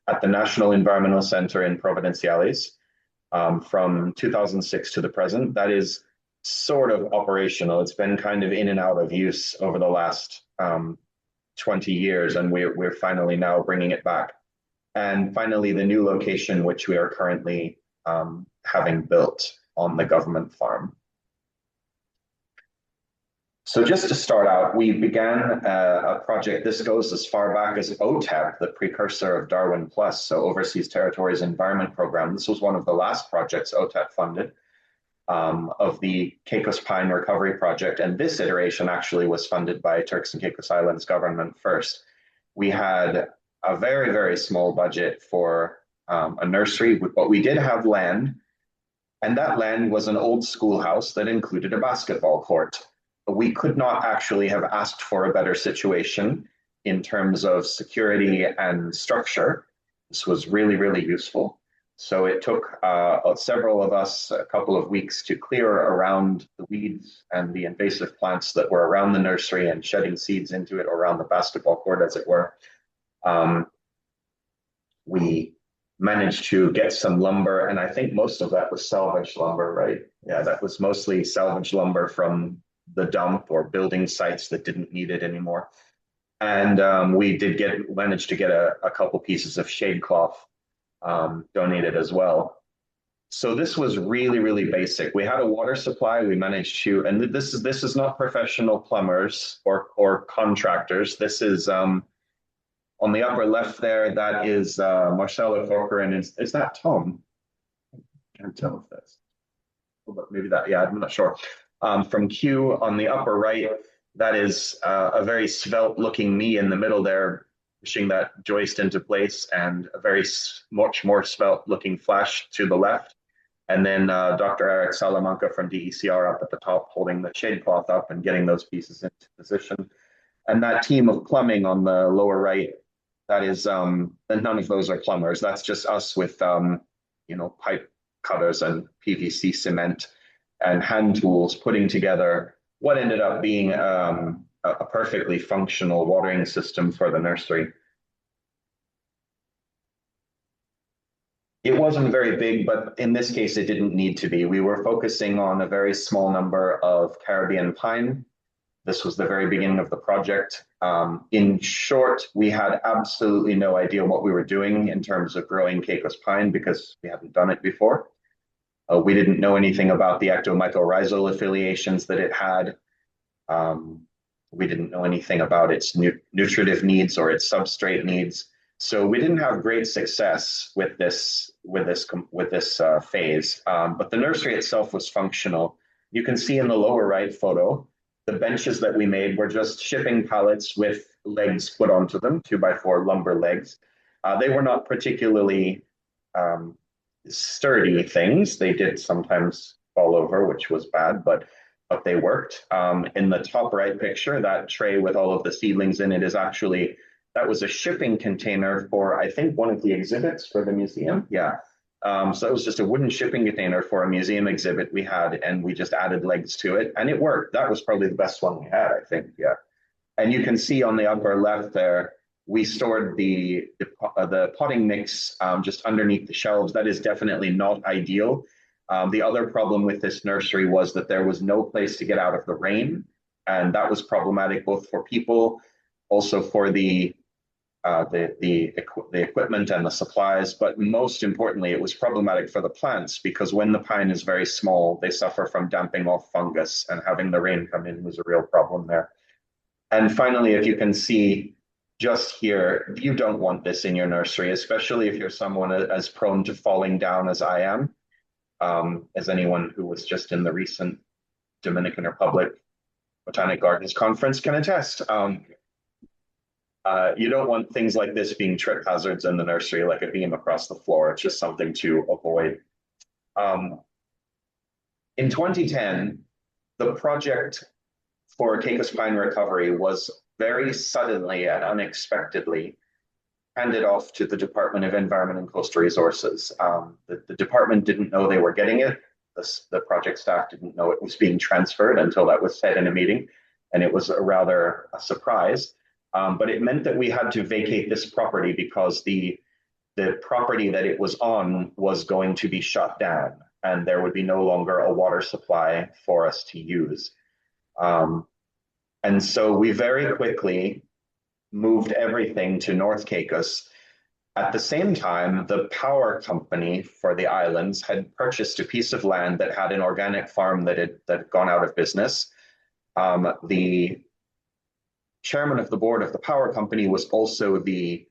at the National Environmental Center in Providenciales from 2006 to the present. That is sort of operational. It's been kind of in and out of use over the last 20 years, and we're finally now bringing it back. And finally, the new location, which we are currently having built on the government farm. So just to start out, we began a project. This goes as far back as OTEP, the precursor of Darwin Plus, so Overseas Territories Environment Program. This was one of the last projects OTEP funded of the Caicos Pine Recovery Project. And this iteration actually was funded by Turks and Caicos Islands government first. We had a very, very small budget for a nursery, but we did have land. And that land was an old schoolhouse that included a basketball court. we could not actually have asked for a better situation in terms of security and structure. This was really, really useful. So it took several of us a couple of weeks to clear around the weeds and the invasive plants that were around the nursery and shedding seeds into it, or around the basketball court, as it were. We managed to get some lumber, and I think most of that was salvage lumber, right? Yeah, that was mostly salvage lumber from the dump or building sites that didn't need it anymore. And we did manage to get a couple pieces of shade cloth donated as well. So this was really, really basic. We had a water supply. We managed to, and this is not professional plumbers or contractors. This is on the upper left there. That is Marcelo Corcoran. Is that Tom? I can't tell if that's, but maybe that. Yeah, I'm not sure. From Q on the upper right, that is a very svelte-looking me in the middle there, pushing that joist into place, and a very much more svelte-looking Flash to the left. And then Dr. Eric Salamanca from DECR up at the top, holding the shade cloth up and getting those pieces into position. And that team of plumbing on the lower right, that is, and none of those are plumbers. That's just us with, pipe cutters and PVC cement and hand tools, putting together what ended up being a perfectly functional watering system for the nursery. It wasn't very big, but in this case, it didn't need to be. We were focusing on a very small number of Caribbean pine. This was the very beginning of the project. In short, we had absolutely no idea what we were doing in terms of growing Caicos pine because we hadn't done it before. We didn't know anything about the ectomycorrhizal affiliations that it had. We didn't know anything about its nutritive needs or its substrate needs. So we didn't have great success with this phase. But the nursery itself was functional. You can see in the lower right photo, the benches that we made were just shipping pallets with legs put onto them, 2x4 lumber legs. They were not particularly sturdy things. They did sometimes fall over, which was bad, but they worked. In the top right picture, that tray with all of the seedlings in it is actually, that was a shipping container for, I think, one of the exhibits for the museum. Yeah. So it was just a wooden shipping container for a museum exhibit we had, and we just added legs to it, and it worked. That was probably the best one we had, I think. Yeah. And you can see on the upper left there, we stored the potting mix just underneath the shelves. That is definitely not ideal. The other problem with this nursery was that there was no place to get out of the rain, and that was problematic both for people, also for the equipment and the supplies, but most importantly, it was problematic for the plants because when the pine is very small, they suffer from damping off fungus, and having the rain come in was a real problem there. And finally, if you can see just here, you don't want this in your nursery, especially if you're someone as prone to falling down as I am, as anyone who was just in the recent Dominican Republic Botanic Gardens conference can attest. You don't want things like this being trip hazards in the nursery, like a beam across the floor. It's just something to avoid. In 2010, the project for Caicos pine recovery was very suddenly and unexpectedly handed off to the Department of Environment and Coastal Resources. The department didn't know they were getting it. The project staff didn't know it was being transferred until that was said in a meeting, and it was rather a surprise. But it meant that we had to vacate this property because the property that it was on was going to be shut down, and there would be no longer a water supply for us to use. And so we very quickly moved everything to North Caicos. At the same time, the power company for the islands had purchased a piece of land that had an organic farm that had gone out of business. The chairman of the board of the power company was also the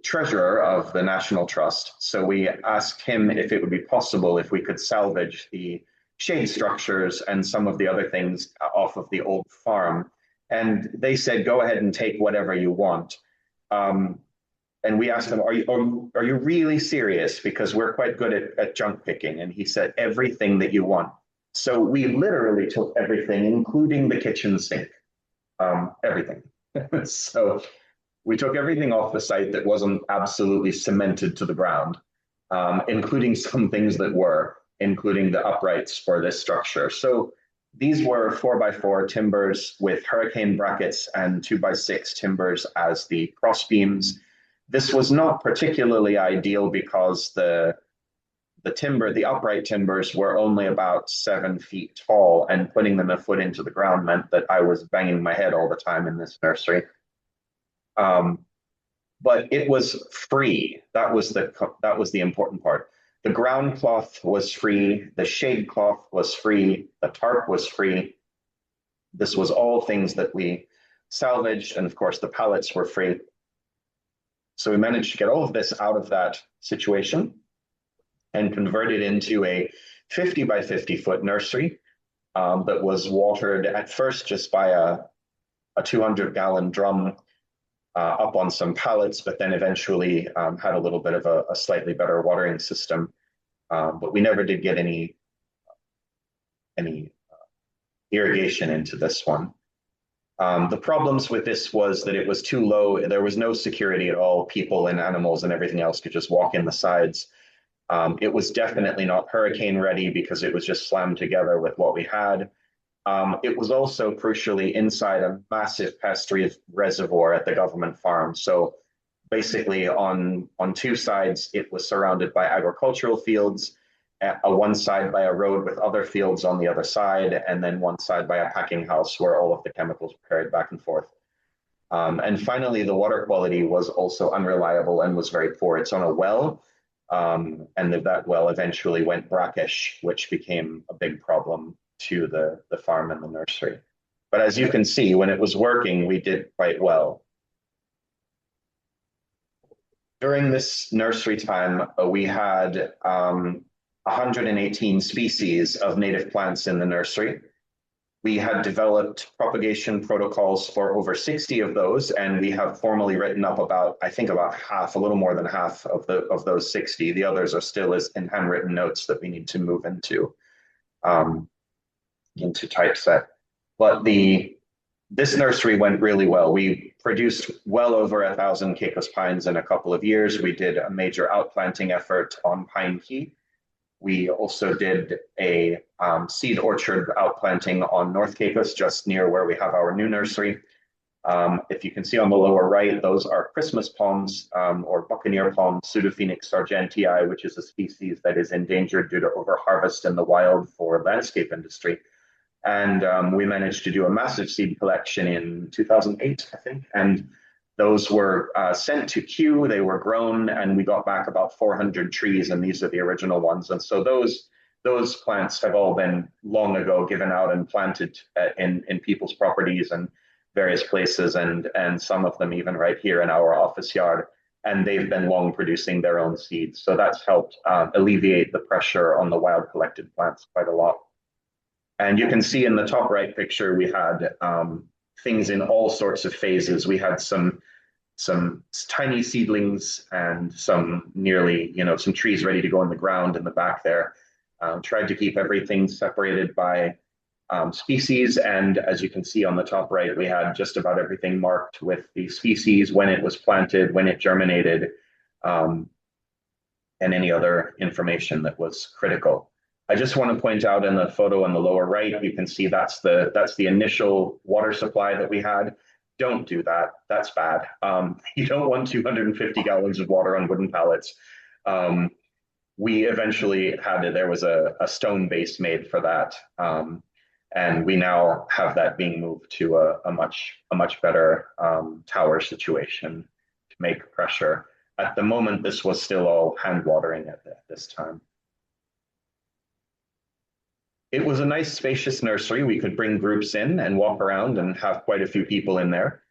treasurer of the National Trust. So we asked him if it would be possible if we could salvage the shade structures and some of the other things off of the old farm. And they said, go ahead and take whatever you want. And we asked him, are you really serious? Because we're quite good at junk picking. And he said, everything that you want. So we literally took everything, including the kitchen sink, everything. So we took everything off the site that wasn't absolutely cemented to the ground, including some things that were, including the uprights for this structure. So these were 4x4 timbers with hurricane brackets and 2x6 timbers as the cross beams. This was not particularly ideal because the upright timbers were only about 7 feet tall, and putting them a foot into the ground meant that I was banging my head all the time in this nursery. But it was free. That was the important part. The ground cloth was free. The shade cloth was free. The tarp was free. This was all things that we salvaged, and of course the pallets were free. So we managed to get all of this out of that situation and convert it into a 50 by 50 foot nursery that was watered at first just by a 200-gallon drum up on some pallets, but then eventually had a little bit of a slightly better watering system. But we never did get any irrigation into this one. The problems with this was that it was too low. There was no security at all. People and animals and everything else could just walk in the sides. It was definitely not hurricane ready because it was just slammed together with what we had. It was also crucially inside a massive pest reservoir at the government farm. So basically on two sides, it was surrounded by agricultural fields, one side by a road with other fields on the other side, and then one side by a packing house where all of the chemicals were carried back and forth. And finally, the water quality was also unreliable and was very poor. It's on a well, and that well eventually went brackish, which became a big problem to the farm and the nursery. But as you can see, when it was working, we did quite well. During this nursery time, we had 118 species of native plants in the nursery. We had developed propagation protocols for over 60 of those, and we have formally written up about, I think about half, a little more than half of those 60. The others are still in handwritten notes that we need to move into typeset. But this nursery went really well. We produced well over 1,000 Caicos pines in a couple of years. We did a major outplanting effort on Pine Key. We also did a seed orchard outplanting on North Caicos, just near where we have our new nursery. If you can see on the lower right, those are Christmas palms or buccaneer palm, Pseudophoenix sargentii, which is a species that is endangered due to overharvest in the wild for landscape industry. And we managed to do a massive seed collection in 2008, I think. And those were sent to Kew, they were grown, and we got back about 400 trees, and these are the original ones. And so those plants have all been long ago given out and planted in people's properties and various places, and some of them even right here in our office yard. And they've been long producing their own seeds. So that's helped alleviate the pressure on the wild collected plants quite a lot. And you can see in the top right picture, we had things in all sorts of phases. We had some tiny seedlings and some some trees ready to go in the ground in the back there. Tried to keep everything separated by species. And as you can see on the top right, we had just about everything marked with the species, when it was planted, when it germinated, and any other information that was critical. I just want to point out in the photo on the lower right, you can see that's the initial water supply that we had. Don't do that. That's bad. You don't want 250 gallons of water on wooden pallets. We eventually there was a stone base made for that. And we now have that being moved to a much better tower situation to make pressure. At the moment, this was still all hand watering at this time. It was a nice spacious nursery. We could bring groups in and walk around and have quite a few people in there.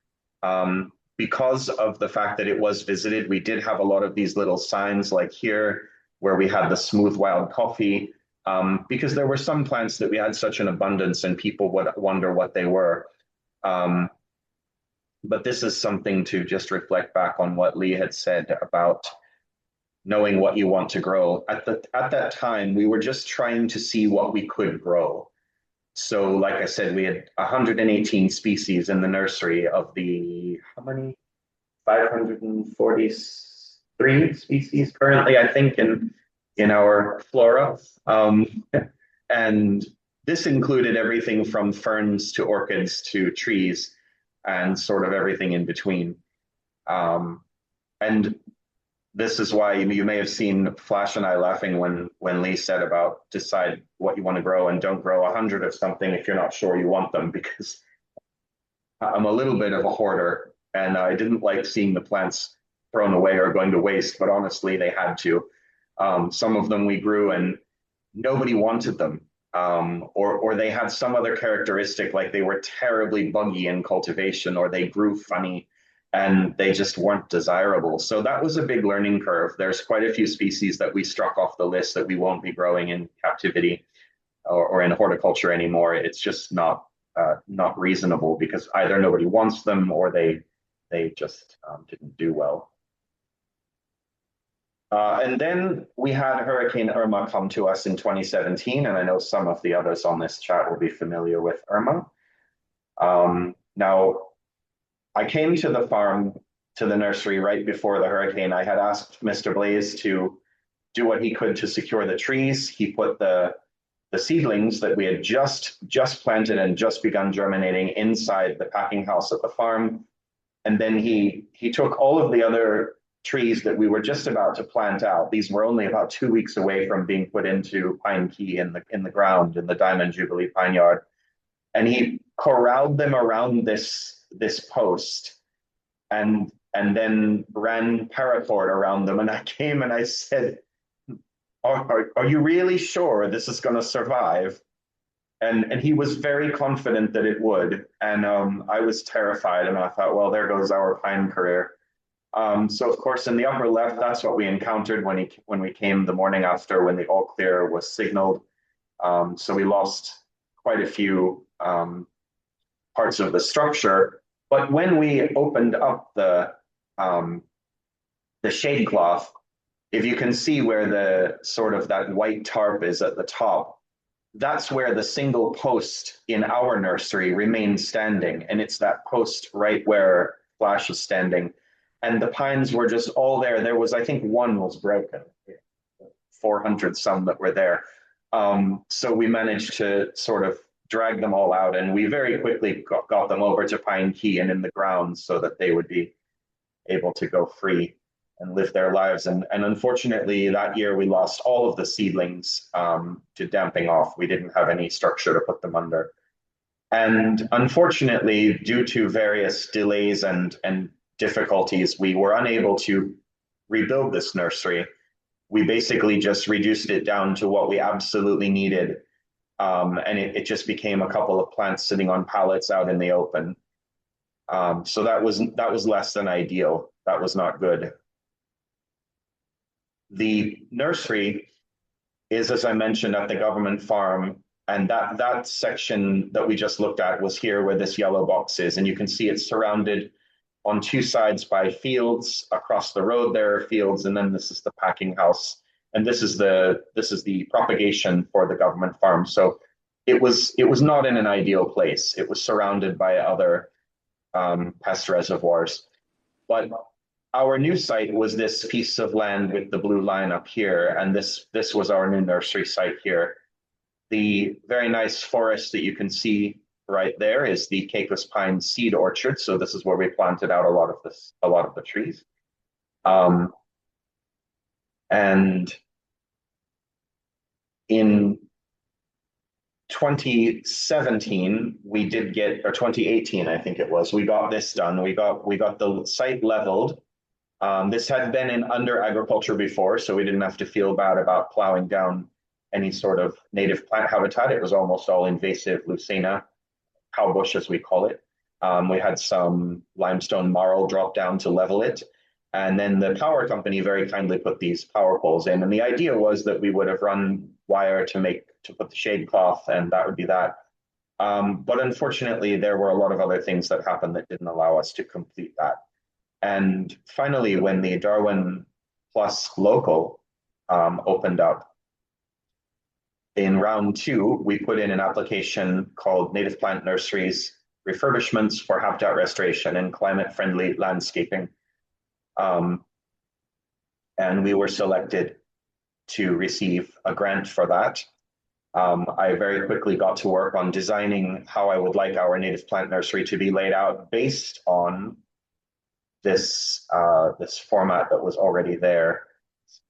Because of the fact that it was visited, we did have a lot of these little signs like here, where we had the smooth wild coffee, because there were some plants that we had such an abundance and people would wonder what they were. But this is something to just reflect back on what Lee had said about knowing what you want to grow. At that time, we were just trying to see what we could grow. So like I said, we had 118 species in the nursery of the, how many? 543 species currently, I think, in our flora. And this included everything from ferns to orchids to trees and sort of everything in between. And this is why you may have seen Flash and I laughing when Lee said about decide what you want to grow and don't grow 100 of something if you're not sure you want them, because I'm a little bit of a hoarder and I didn't like seeing the plants thrown away or going to waste, but honestly, they had to. Some of them we grew and nobody wanted them, or they had some other characteristic, like they were terribly buggy in cultivation, or they grew funny and they just weren't desirable. So that was a big learning curve. There's quite a few species that we struck off the list that we won't be growing in captivity or in horticulture anymore. It's just not reasonable because either nobody wants them or they just didn't do well. And then we had Hurricane Irma come to us in 2017, and I know some of the others on this chat will be familiar with Irma. Now, I came to the farm, to the nursery right before the hurricane. I had asked Mr. Blaze to do what he could to secure the trees. He put the seedlings that we had just planted and just begun germinating inside the packing house at the farm. And then he took all of the other trees that we were just about to plant out. These were only about 2 weeks away from being put into pine key in the ground in the Diamond Jubilee Pine Yard. And he corralled them around this post and then ran paracord around them. And I came and I said, are you really sure this is going to survive? And he was very confident that it would. And I was terrified, and I thought, well, there goes our pine career. So of course, in the upper left, that's what we encountered when we came the morning after, when the all clear was signaled. So we lost quite a few parts of the structure. But when we opened up the shade cloth, if you can see where the sort of that white tarp is at the top, that's where the single post in our nursery remains standing. And it's that post right where Flash is standing. And the pines were just all there. There was, I think one was broken, 400 some that were there. So we managed to sort of drag them all out, and we very quickly got them over to Pine Key and in the ground so that they would be able to go free and live their lives. And unfortunately, that year we lost all of the seedlings to damping off. We didn't have any structure to put them under. And unfortunately, due to various delays and difficulties, we were unable to rebuild this nursery. We basically just reduced it down to what we absolutely needed. And it just became a couple of plants sitting on pallets out in the open. So that was less than ideal. That was not good. The nursery is, as I mentioned, at the government farm, and that section that we just looked at was here where this yellow box is, and you can see it's surrounded on two sides by fields. Across the road there are fields, and then this is the packing house, and this is the propagation for the government farm. So it was not in an ideal place. It was surrounded by other pest reservoirs, but our new site was this piece of land with the blue line up here, and this was our new nursery site here. The very nice forest that you can see right there is the Caicos Pine Seed Orchard. So this is where we planted out a lot of the trees. And in 2017, we did get, or 2018, I think it was, we got this done. We got the site leveled. This had been under agriculture before, so we didn't have to feel bad about plowing down any sort of native plant habitat. It was almost all invasive Lucena, cow bush as we call it. We had some limestone marl drop down to level it. And then the power company very kindly put these power poles in. And the idea was that we would have run wire to put the shade cloth, and that would be that. But unfortunately, there were a lot of other things that happened that didn't allow us to complete that. And finally, when the Darwin plus local opened up. In round 2, we put in an application called Native Plant Nurseries Refurbishments for Habitat Restoration and Climate-Friendly Landscaping. And we were selected to receive a grant for that. I very quickly got to work on designing how I would like our native plant nursery to be laid out based on this, this format that was already there.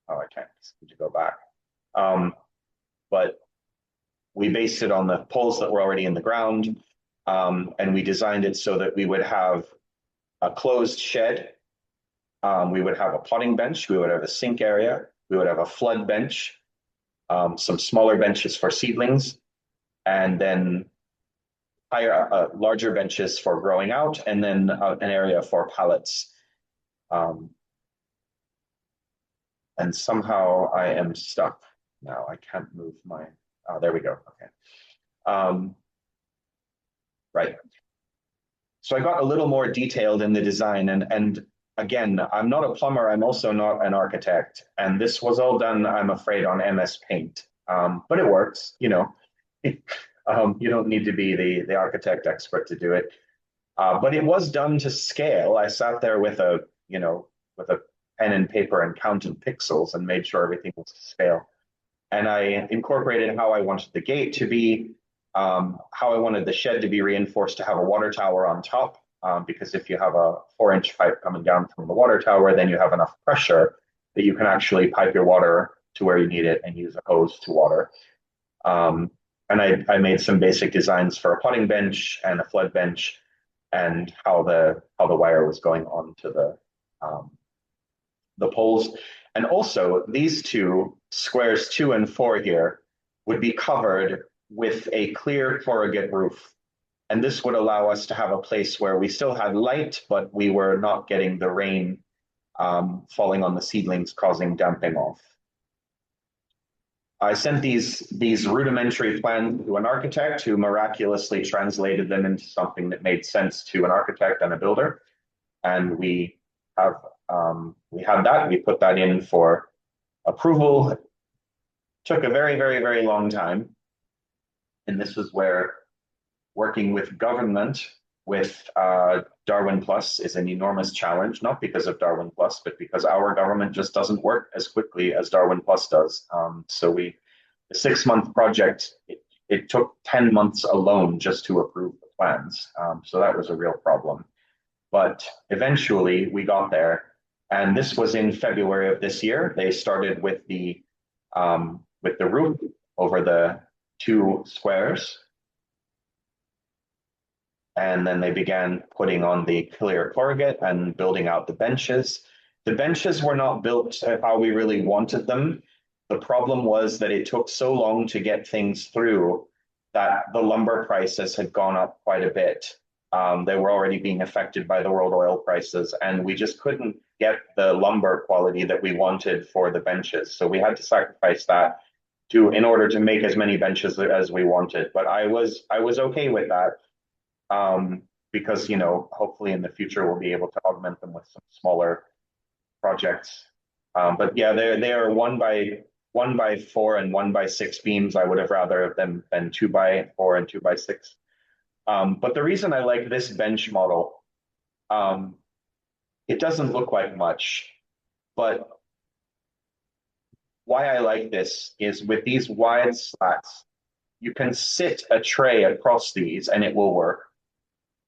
Oh, I can't, just need to go back. But we based it on the poles that were already in the ground, and we designed it so that we would have a closed shed. We would have a potting bench, we would have a sink area, we would have a flood bench, some smaller benches for seedlings, and then larger benches for growing out, and then an area for pallets. And somehow I am stuck now. I can't move my, there we go, okay. Right. So I got a little more detailed in the design, and again, I'm not a plumber, I'm also not an architect, and this was all done, I'm afraid, on MS Paint. But it works, you know. You don't need to be the architect expert to do it. But it was done to scale. I sat there with a, you know, with a pen and paper and counted pixels and made sure everything was to scale. And I incorporated how I wanted the gate to be, how I wanted the shed to be reinforced to have a water tower on top. Because if you have a 4-inch pipe coming down from the water tower, then you have enough pressure that you can actually pipe your water to where you need it and use a hose to water. And I made some basic designs for a potting bench and a flood bench, and how the wire was going onto the poles. And also these two squares 2 and 4 here would be covered with a clear corrugate roof. And this would allow us to have a place where we still had light, but we were not getting the rain falling on the seedlings, causing damping off. I sent these rudimentary plans to an architect who miraculously translated them into something that made sense to an architect and a builder. And we had that, we put that in for approval. It took a very, very, very long time. And this is where working with government, with Darwin Plus is an enormous challenge, not because of Darwin Plus, but because our government just doesn't work as quickly as Darwin Plus does. So the 6-month project, it took 10 months alone just to approve the plans. So that was a real problem. But eventually we got there. And this was in February of this year. They started with the roof over the 2 squares. And then they began putting on the clear corrugate and building out the benches. The benches were not built how we really wanted them. The problem was that it took so long to get things through that the lumber prices had gone up quite a bit. They were already being affected by the world oil prices, and we just couldn't get the lumber quality that we wanted for the benches. So we had to sacrifice that in order to make as many benches as we wanted. But I was okay with that. Because, you know, hopefully in the future we'll be able to augment them with some smaller projects. But yeah, they are 1 by 4 and 1 by 6 beams. I would have rather have them than 2 by 4 and 2 by 6. But the reason I like this bench model, it doesn't look like much, but why I like this is with these wide slats, you can sit a tray across these and it will work.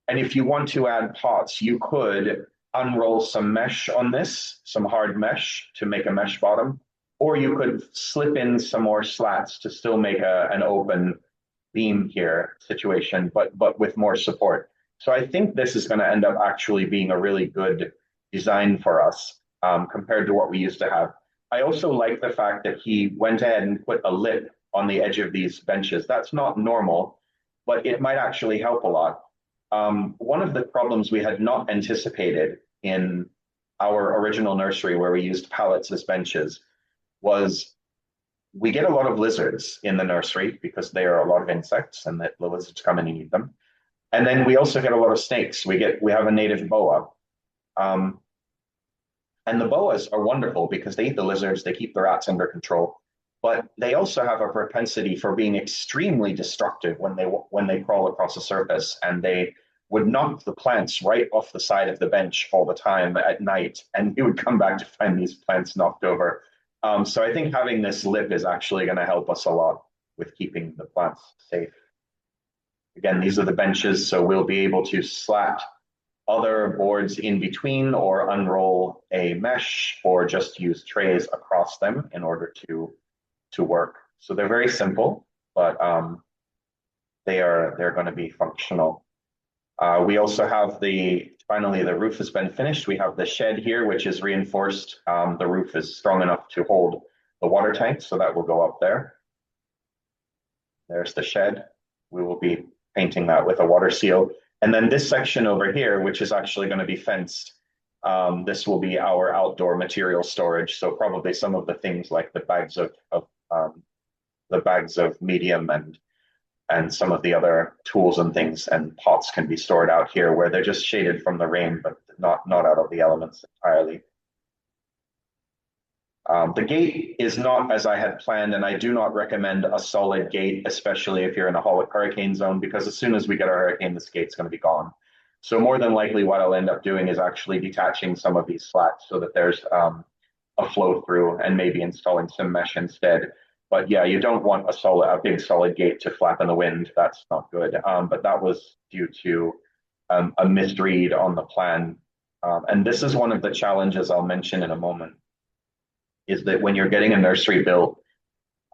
And if you want to add pots, you could unroll some mesh on this, some hard mesh to make a mesh bottom, or you could slip in some more slats to still make an open beam here situation, but with more support. So I think this is going to end up actually being a really good design for us compared to what we used to have. I also like the fact that he went ahead and put a lip on the edge of these benches. That's not normal, but it might actually help a lot. One of the problems we had not anticipated in our original nursery, where we used pallets as benches, was we get a lot of lizards in the nursery because there are a lot of insects and the lizards come in and eat them. And then we also get a lot of snakes. We have a native boa. And the boas are wonderful because they eat the lizards, they keep the rats under control, but they also have a propensity for being extremely destructive when they crawl across the surface, and they would knock the plants right off the side of the bench all the time at night, and you would come back to find these plants knocked over. So I think having this lip is actually going to help us a lot with keeping the plants safe. Again, these are the benches, so we'll be able to slat other boards in between or unroll a mesh or just use trays across them in order to work. So they're very simple, but they're going to be functional. We also have finally the roof has been finished. We have the shed here, which is reinforced. The roof is strong enough to hold the water tank, so that will go up there. There's the shed. We will be painting that with a water seal. And then this section over here, which is actually going to be fenced, this will be our outdoor material storage. So probably some of the things like the bags of medium and some of the other tools and things and pots can be stored out here where they're just shaded from the rain, but not out of the elements entirely. The gate is not as I had planned, and I do not recommend a solid gate, especially if you're in a hurricane zone, because as soon as we get a hurricane, this gate's going to be gone. So more than likely what I'll end up doing is actually detaching some of these slats so that there's a flow through, and maybe installing some mesh instead. But yeah, you don't want a big solid gate to flap in the wind. That's not good. But that was due to a misread on the plan. And this is one of the challenges I'll mention in a moment, is that when you're getting a nursery built,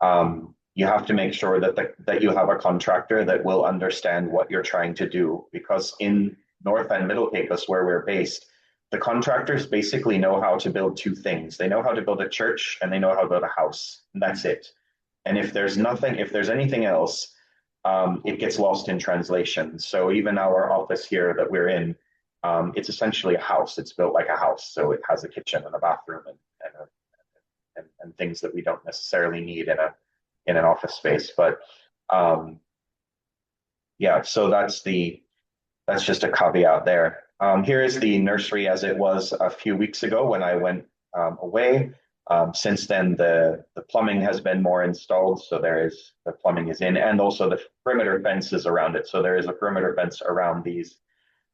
you have to make sure that you have a contractor that will understand what you're trying to do. Because in North and Middle Caicos, where we're based, the contractors basically know how to build two things. They know how to build a church and they know how to build a house, and that's it. And if there's anything else, it gets lost in translation. So even our office here that we're in, it's essentially a house. It's built like a house. So it has a kitchen and a bathroom and things that we don't necessarily need in an office space. But yeah, so that's just a caveat there. Here is the nursery as it was a few weeks ago when I went away. Since then, the plumbing has been more installed, so the plumbing is in, and also the perimeter fence is around it. So there is a perimeter fence around these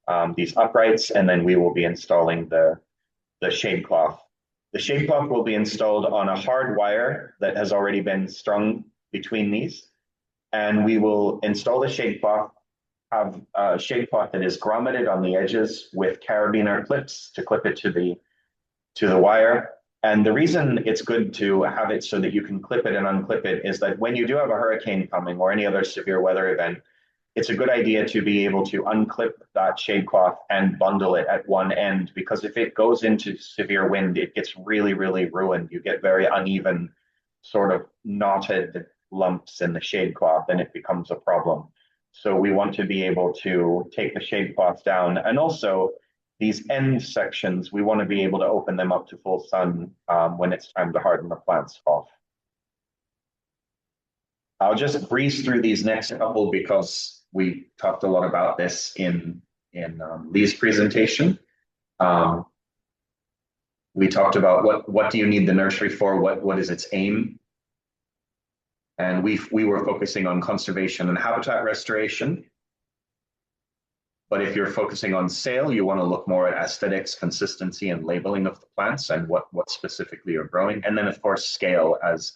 uprights, and then we will be installing the shade cloth. The shade cloth will be installed on a hard wire that has already been strung between these, and we will install the shade cloth, have a shade cloth that is grommeted on the edges with carabiner clips to clip it to the wire. And the reason it's good to have it so that you can clip it and unclip it is that when you do have a hurricane coming or any other severe weather event, it's a good idea to be able to unclip that shade cloth and bundle it at one end, because if it goes into severe wind, it gets really, really ruined. You get very uneven, sort of knotted lumps in the shade cloth, and it becomes a problem. So we want to be able to take the shade cloth down, and also these end sections, we want to be able to open them up to full sun when it's time to harden the plants off. I'll just breeze through these next couple because we talked a lot about this in Lee's presentation. We talked about what do you need the nursery for? What is its aim? And we were focusing on conservation and habitat restoration. But if you're focusing on sale, you want to look more at aesthetics, consistency, and labeling of the plants and what specifically you're growing. And then, of course, scale. As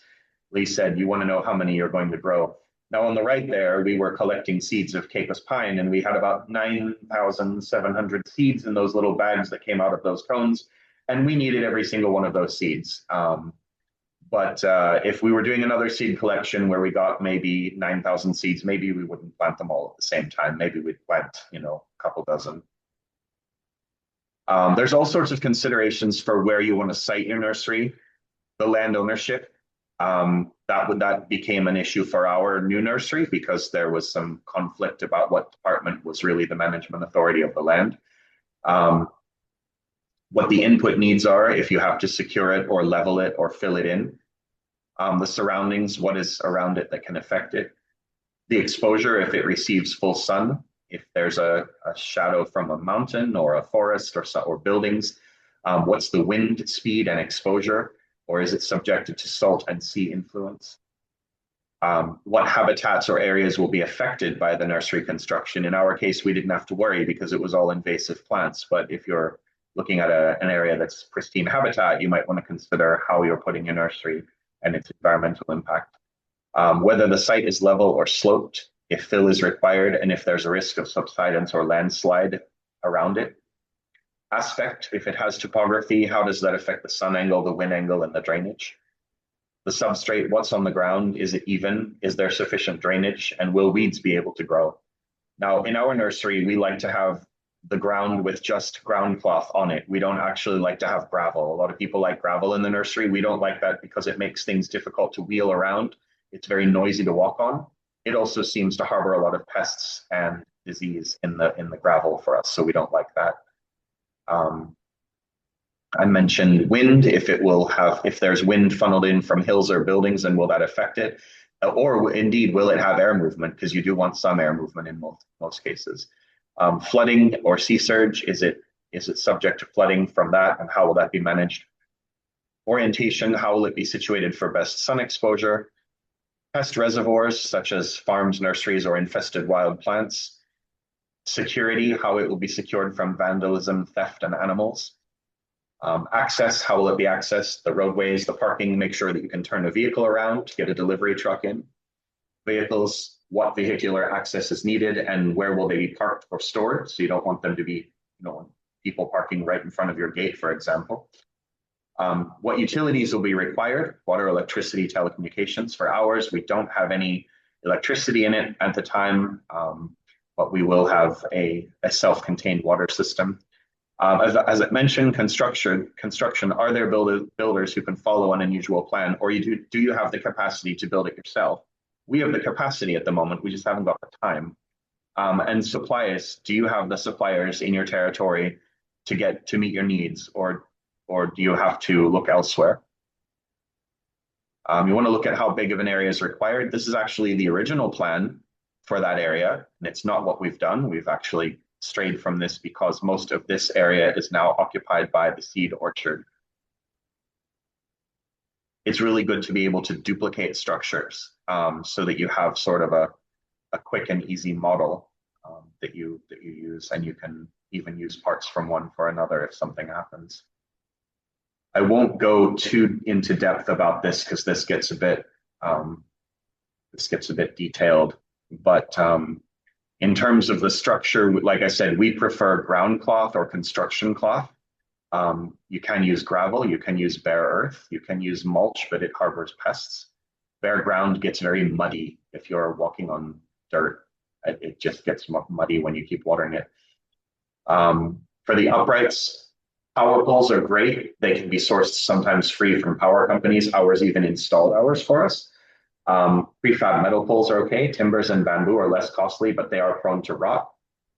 Lee said, you want to know how many you're going to grow. Now, on the right there, we were collecting seeds of Caicos pine, and we had about 9,700 seeds in those little bags that came out of those cones. And we needed every single one of those seeds. But if we were doing another seed collection where we got maybe 9,000 seeds, maybe we wouldn't plant them all at the same time. Maybe we'd plant, a couple dozen. There's all sorts of considerations for where you want to site your nursery. The land ownership, that became an issue for our new nursery because there was some conflict about what department was really the management authority of the land. What the input needs are, if you have to secure it or level it or fill it in. The surroundings, what is around it that can affect it. The exposure, if it receives full sun, if there's a shadow from a mountain or a forest or buildings, What's the wind speed and exposure, or is it subjected to salt and sea influence? What habitats or areas will be affected by the nursery construction? In our case, we didn't have to worry because it was all invasive plants. But if you're looking at an area that's pristine habitat, you might want to consider how you're putting your nursery and its environmental impact. Whether the site is level or sloped, if fill is required, and if there's a risk of subsidence or landslide around it. Aspect, if it has topography, how does that affect the sun angle, the wind angle, and the drainage? The substrate, what's on the ground, is it even? Is there sufficient drainage? And will weeds be able to grow? Now, in our nursery, we like to have the ground with just ground cloth on it. We don't actually like to have gravel. A lot of people like gravel in the nursery. We don't like that because it makes things difficult to wheel around. It's very noisy to walk on. It also seems to harbor a lot of pests and disease in the gravel for us, so we don't like that. I mentioned wind, if there's wind funneled in from hills or buildings, then will that affect it? Or indeed, will it have air movement? Because you do want some air movement in most cases. Flooding or sea surge, is it subject to flooding from that, and how will that be managed? Orientation, how will it be situated for best sun exposure? Pest reservoirs, such as farms, nurseries, or infested wild plants. Security, how it will be secured from vandalism, theft, and animals. Access, how will it be accessed? The roadways, the parking, make sure that you can turn a vehicle around to get a delivery truck in. Vehicles, what vehicular access is needed and where will they be parked or stored? So you don't want them to be, people parking right in front of your gate, for example. What utilities will be required? Water, electricity, telecommunications. For ours, we don't have any electricity in it at the time, but we will have a self-contained water system. As I mentioned, construction, are there builders who can follow an unusual plan, or do you have the capacity to build it yourself? We have the capacity at the moment, we just haven't got the time. And suppliers, do you have the suppliers in your territory to meet your needs, or do you have to look elsewhere? You want to look at how big of an area is required. This is actually the original plan for that area, and it's not what we've done. We've actually strayed from this because most of this area is now occupied by the seed orchard. It's really good to be able to duplicate structures so that you have sort of a quick and easy model that you use, and you can even use parts from one for another if something happens. I won't go too into depth about this because this gets a bit detailed, but in terms of the structure, like I said, we prefer ground cloth or construction cloth. You can use gravel, you can use bare earth, you can use mulch, but it harbors pests. Bare ground gets very muddy if you're walking on dirt. It just gets muddy when you keep watering it. For the uprights, power poles are great. They can be sourced sometimes free from power companies. Ours even installed ours for us. Prefab metal poles are okay. Timbers and bamboo are less costly, but they are prone to rot.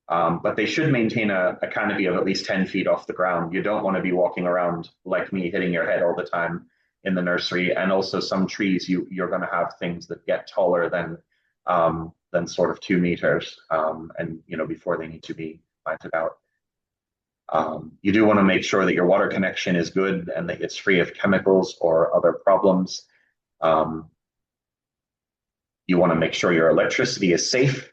But they should maintain a canopy of at least 10 feet off the ground. You don't want to be walking around like me, hitting your head all the time in the nursery. And also some trees, you're going to have things that get taller than sort of 2 meters, and before they need to be planted out. You do want to make sure that your water connection is good and that it's free of chemicals or other problems. You want to make sure your electricity is safe.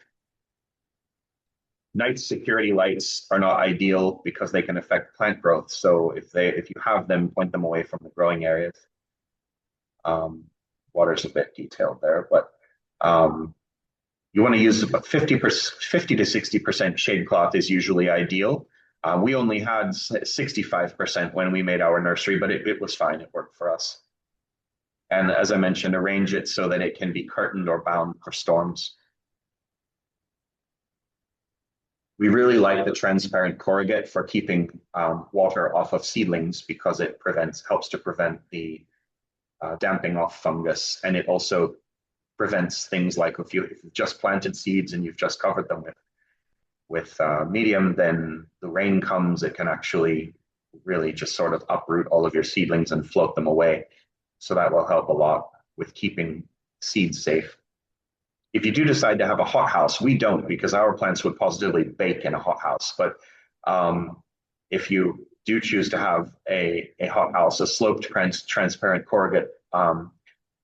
Night security lights are not ideal because they can affect plant growth. So if you have them, point them away from the growing areas. Water's a bit detailed there, but you want to use about 50 to 60% shade cloth is usually ideal. We only had 65% when we made our nursery, but it was fine. It worked for us. And as I mentioned, arrange it so that it can be curtained or bound for storms. We really like the transparent corrugate for keeping water off of seedlings because it helps to prevent the damping off fungus. And it also prevents things like if you've just planted seeds and you've just covered them with medium, then the rain comes, it can actually really just sort of uproot all of your seedlings and float them away. So that will help a lot with keeping seeds safe. If you do decide to have a hothouse, we don't, because our plants would positively bake in a hothouse. But if you do choose to have a hothouse, a sloped transparent corrugate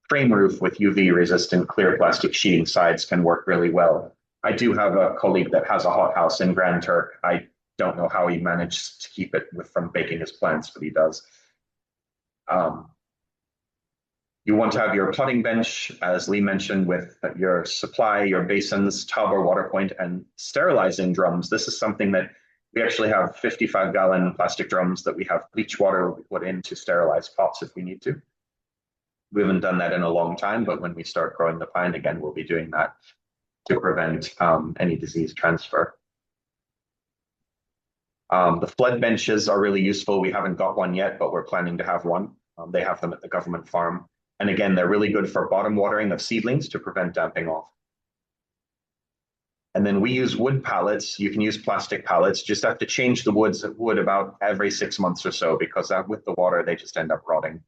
frame roof with UV resistant clear plastic sheeting sides can work really well. I do have a colleague that has a hothouse in Grand Turk. I don't know how he managed to keep it from baking his plants, but he does. You want to have your potting bench, as Lee mentioned, with your supply, your basins, tub or water point, and sterilizing drums. This is something that we actually have 55-gallon plastic drums that we have bleach water we put in to sterilize pots if we need to. We haven't done that in a long time, but when we start growing the pine again, we'll be doing that to prevent any disease transfer. The flood benches are really useful. We haven't got one yet, but we're planning to have one. They have them at the government farm. And again, they're really good for bottom watering of seedlings to prevent damping off. And then we use wood pallets. You can use plastic pallets. Just have to change the wood about every 6 months or so, because with the water, they just end up rotting.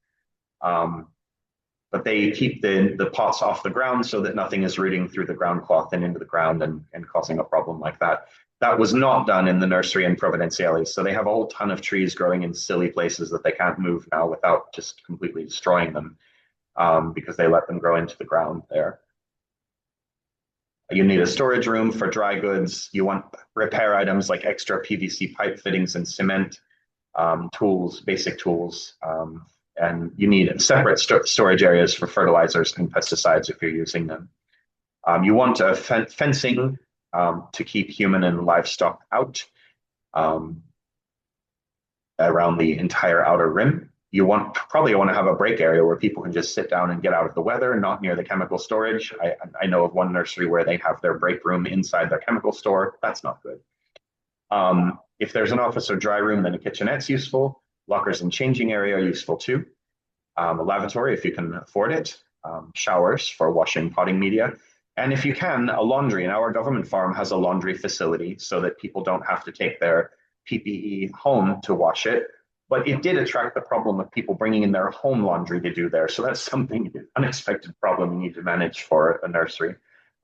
But they keep the pots off the ground so that nothing is rooting through the ground cloth and into the ground and causing a problem like that. That was not done in the nursery in Providenciales. So they have a whole ton of trees growing in silly places that they can't move now without just completely destroying them, because they let them grow into the ground there. You need a storage room for dry goods. You want repair items like extra PVC pipe fittings and cement, tools, basic tools. And you need separate storage areas for fertilizers and pesticides if you're using them. You want a fencing to keep human and livestock out around the entire outer rim. You probably want to have a break area where people can just sit down and get out of the weather, not near the chemical storage. I know of one nursery where they have their break room inside their chemical store. That's not good. If there's an office or dry room, then a kitchenette's useful. Lockers and changing area are useful too. A lavatory if you can afford it. Showers for washing potting media. And if you can, a laundry. And our government farm has a laundry facility so that people don't have to take their PPE home to wash it. But it did attract the problem of people bringing in their home laundry to do there. So that's something, unexpected problem you need to manage for a nursery.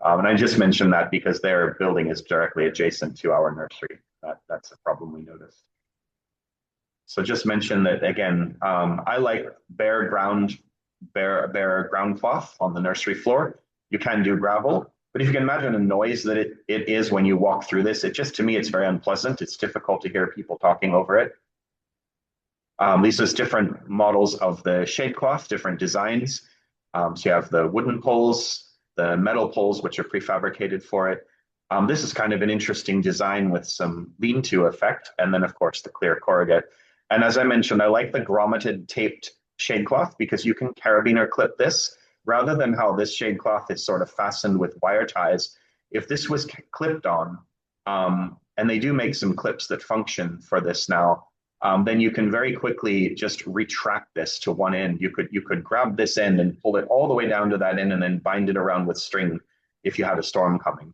And I just mentioned that because their building is directly adjacent to our nursery. That's a problem we noticed. So just mention that again, I like bare ground cloth on the nursery floor. You can do gravel, but if you can imagine a noise that it is when you walk through this, to me, it's very unpleasant. It's difficult to hear people talking over it. These are different models of the shade cloth, different designs. So you have the wooden poles, the metal poles, which are prefabricated for it. This is kind of an interesting design with some lean-to effect. And then of course the clear corrugate. And as I mentioned, I like the grommeted taped shade cloth because you can carabiner clip this rather than how this shade cloth is sort of fastened with wire ties. If this was clipped on, and they do make some clips that function for this now, then you can very quickly just retract this to one end. You could grab this end and pull it all the way down to that end and then bind it around with string if you had a storm coming.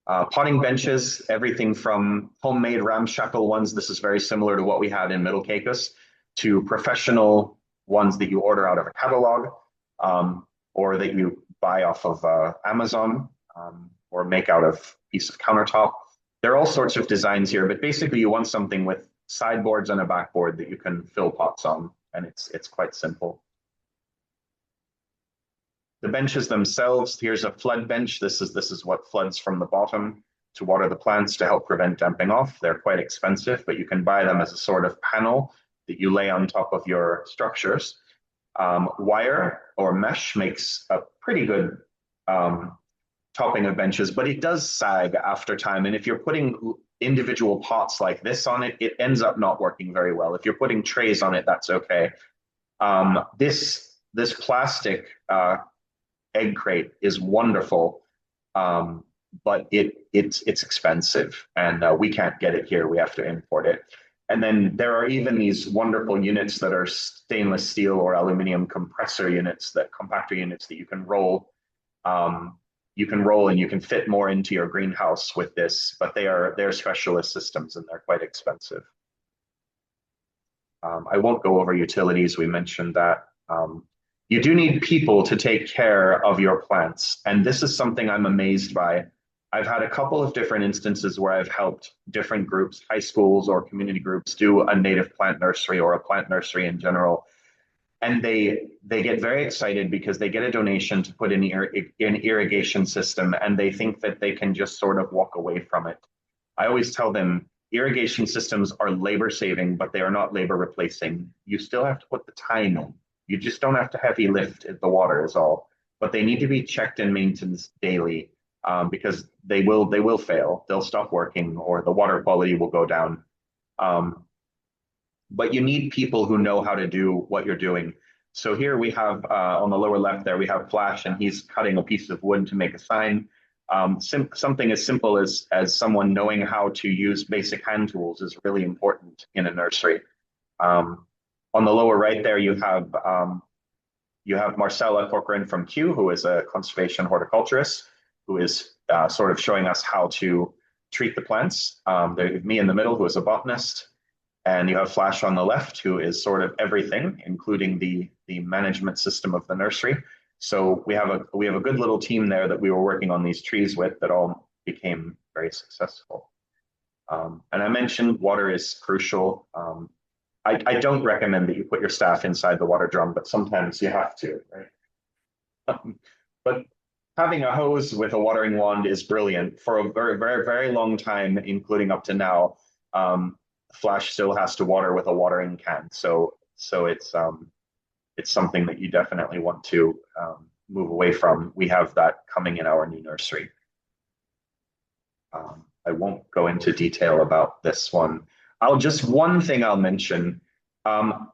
Potting benches, everything from homemade ramshackle ones, this is very similar to what we had in Middle Caicos, to professional ones that you order out of a catalog, or that you buy off of Amazon, or make out of a piece of countertop. There are all sorts of designs here, but basically you want something with sideboards and a backboard that you can fill pots on, and it's quite simple. The benches themselves, here's a flood bench. This is what floods from the bottom to water the plants to help prevent damping off. They're quite expensive, but you can buy them as a sort of panel that you lay on top of your structures. Wire or mesh makes a pretty good topping of benches, but it does sag after time. And if you're putting individual pots like this on it, it ends up not working very well. If you're putting trays on it, that's okay. This plastic egg crate is wonderful, but it's expensive, and we can't get it here. We have to import it. And then there are even these wonderful units that are stainless steel or aluminum compressor units, compactor units that you can roll. You can roll and you can fit more into your greenhouse with this, but they're specialist systems and they're quite expensive. I won't go over utilities. We mentioned that. You do need people to take care of your plants. And this is something I'm amazed by. I've had a couple of different instances where I've helped different groups, high schools or community groups, do a native plant nursery or a plant nursery in general. And they get very excited because they get a donation to put in an irrigation system, and they think that they can just sort of walk away from it. I always tell them irrigation systems are labor saving, but they are not labor replacing. You still have to put the time in. You just don't have to heavy lift the water is all. But they need to be checked and maintained daily, because they will fail. They'll stop working, or the water quality will go down. But you need people who know how to do what you're doing. So here we have, on the lower left there, we have Flash, and he's cutting a piece of wood to make a sign. Something as simple as someone knowing how to use basic hand tools is really important in a nursery. On the lower right there, you have Marcella Corcoran from Kew, who is a conservation horticulturist, who is sort of showing us how to treat the plants. There's me in the middle, who is a botanist. And you have Flash on the left, who is sort of everything, including the management system of the nursery. So we have a good little team there that we were working on these trees with that all became very successful. And I mentioned water is crucial. I don't recommend that you put your staff inside the water drum, but sometimes you have to, right? But having a hose with a watering wand is brilliant. For a very, very, very long time, including up to now, Flash still has to water with a watering can. So it's something that you definitely want to move away from. We have that coming in our new nursery. I won't go into detail about this one. One thing I'll mention. I'm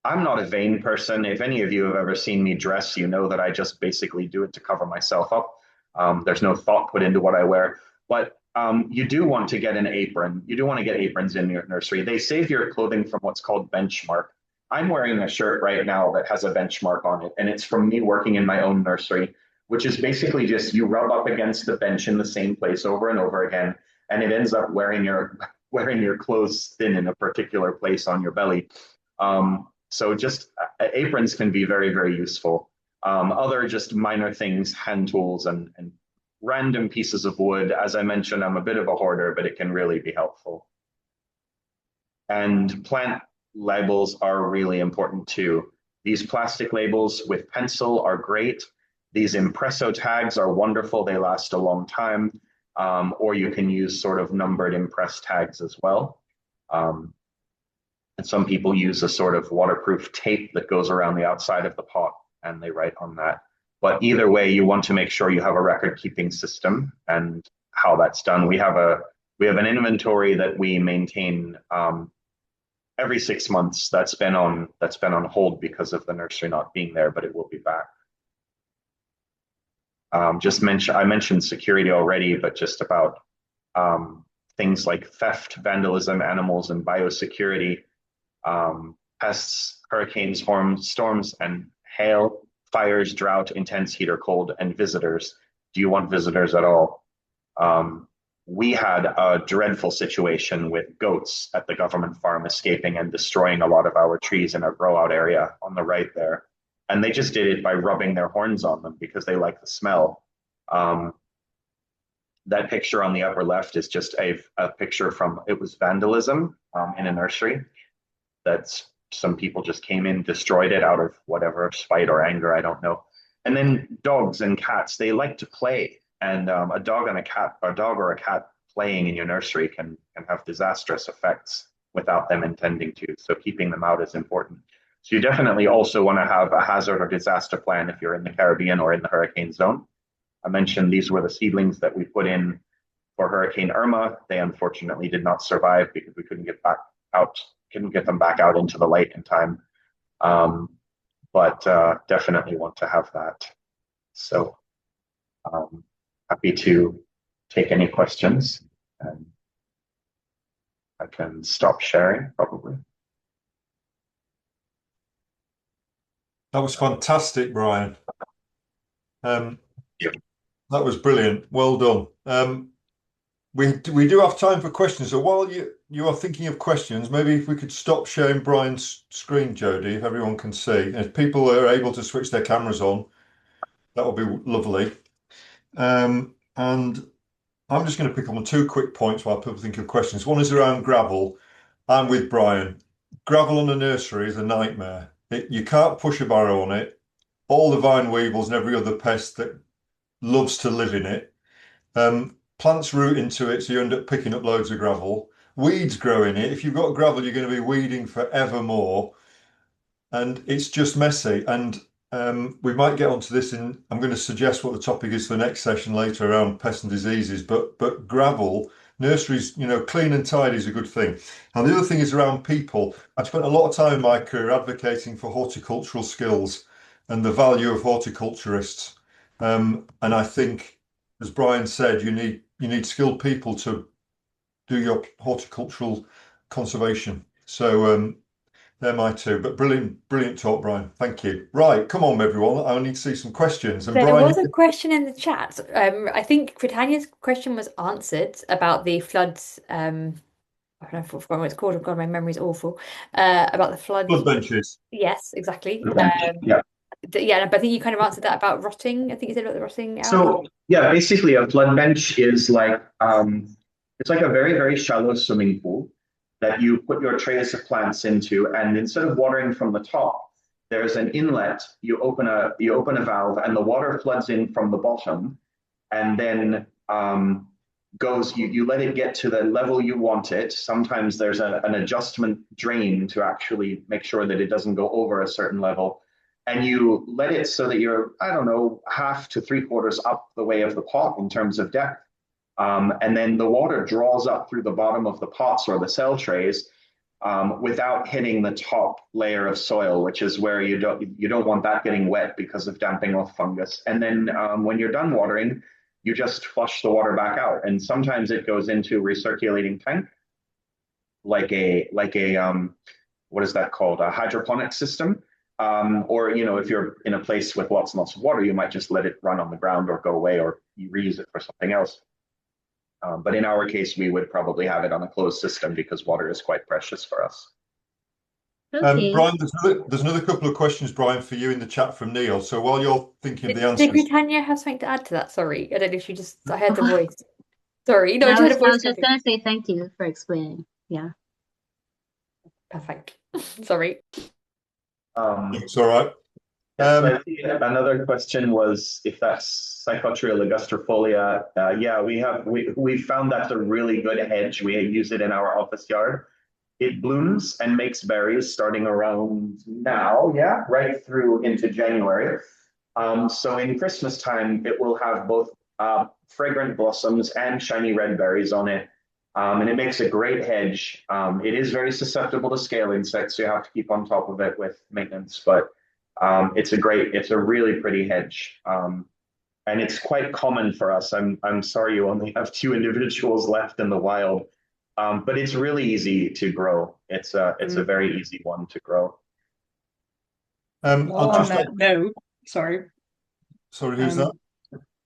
not a vain person. If any of you have ever seen me dress, you know that I just basically do it to cover myself up. There's no thought put into what I wear. But you do want to get an apron. You do want to get aprons in your nursery. They save your clothing from what's called benchmark. I'm wearing a shirt right now that has a benchmark on it, and it's from me working in my own nursery, which is basically just you rub up against the bench in the same place over and over again, and it ends up wearing your clothes thin in a particular place on your belly. So just aprons can be very, very useful. Other just minor things, hand tools and random pieces of wood. As I mentioned, I'm a bit of a hoarder, but it can really be helpful. And plant labels are really important too. These plastic labels with pencil are great. These impresso tags are wonderful. They last a long time. Or you can use sort of numbered impress tags as well. And some people use a sort of waterproof tape that goes around the outside of the pot, and they write on that. But either way, you want to make sure you have a record-keeping system, and how that's done. We have an inventory that we maintain every 6 months. That's been on hold because of the nursery not being there, but it will be back. I mentioned security already, but just about things like theft, vandalism, animals, and biosecurity, pests, hurricanes, storms, and hail, fires, drought, intense heat or cold, and visitors. Do you want visitors at all? We had a dreadful situation with goats at the government farm escaping and destroying a lot of our trees in our grow out area on the right there. And they just did it by rubbing their horns on them because they like the smell. That picture on the upper left is just a picture from, it was vandalism in a nursery. That's some people just came in, destroyed it out of whatever spite or anger, I don't know. And then dogs and cats, they like to play. And a dog or a cat playing in your nursery can have disastrous effects without them intending to. So keeping them out is important. So you definitely also want to have a hazard or disaster plan if you're in the Caribbean or in the hurricane zone. I mentioned these were the seedlings that we put in for Hurricane Irma. They unfortunately did not survive because we couldn't get them back out into the light in time. But definitely want to have that. So happy to take any questions, and I can stop sharing probably. That was fantastic, Brian. That was brilliant. Well done. We do have time for questions. So while you are thinking of questions, maybe if we could stop sharing Brian's screen, Jodie, if everyone can see. And if people are able to switch their cameras on, that would be lovely. And I'm just going to pick up on 2 quick points while people think of questions. One is around gravel. I'm with Brian. Gravel on a nursery is a nightmare. You can't push a barrow on it. All the vine weevils and every other pest that loves to live in it. Plants root into it, so you end up picking up loads of gravel. Weeds grow in it. If you've got gravel, you're going to be weeding forevermore. And it's just messy. And we might get onto this I'm going to suggest what the topic is for the next session later around pests and diseases, but gravel, nurseries, clean and tidy is a good thing. And the other thing is around people. I've spent a lot of time in my career advocating for horticultural skills and the value of horticulturists. And I think, as Brian said, you need skilled people to do your horticultural conservation. So they're my 2, but brilliant talk, Brian. Thank you. Right, come on, everyone. I need to see some questions. And There Brian, was a question in the chat. I think Britannia's question was answered about the floods. I don't know, I've forgotten what it's called. God, my memory's awful. About the floods. flood benches. Yes, exactly. Yeah. Yeah, but I think you kind of answered that about rotting. I think you said about the rotting. So yeah, basically a flood bench is like it's like a very, very shallow swimming pool that you put your trays of plants into, and instead of watering from the top, there's an inlet. You open a valve, and the water floods in from the bottom, and then you let it get to the level you want it. Sometimes there's an adjustment drain to actually make sure that it doesn't go over a certain level, and you let it so that you're, I don't know, 1/2 to 3/4 up the way of the pot in terms of depth. And then the water draws up through the bottom of the pots or the cell trays without hitting the top layer of soil, which is where you don't want that getting wet because of damping off fungus. And then when you're done watering, you just flush the water back out. And sometimes it goes into a recirculating tank, like a what is that called? A hydroponic system. Or if you're in a place with lots and lots of water, you might just let it run on the ground or go away, or you reuse it for something else. But in our case, we would probably have it on a closed system because water is quite precious for us. Okay. Brian, there's another couple of questions, Brian, for you in the chat from Neil. So while you're thinking of the answers, Did Britannia have something to add to that? Sorry, I don't know if I heard the voice. Sorry, no, I I heard a was voice. just going to say thank you for explaining. Yeah. Perfect. Sorry. it's all right. So I think another question was if that's Psychotria ligustrifolia. Yeah, we found that's a really good hedge. We use it in our office yard. It blooms and makes berries starting around now, right through into January. So in Christmas time, it will have both fragrant blossoms and shiny red berries on it. And it makes a great hedge. It is very susceptible to scale insects, so you have to keep on top of it with maintenance, but it's a really pretty hedge. And it's quite common for us. I'm sorry you only have 2 individuals left in the wild, but it's really easy to grow. It's a very easy one to grow. Sorry. Sorry, who's that?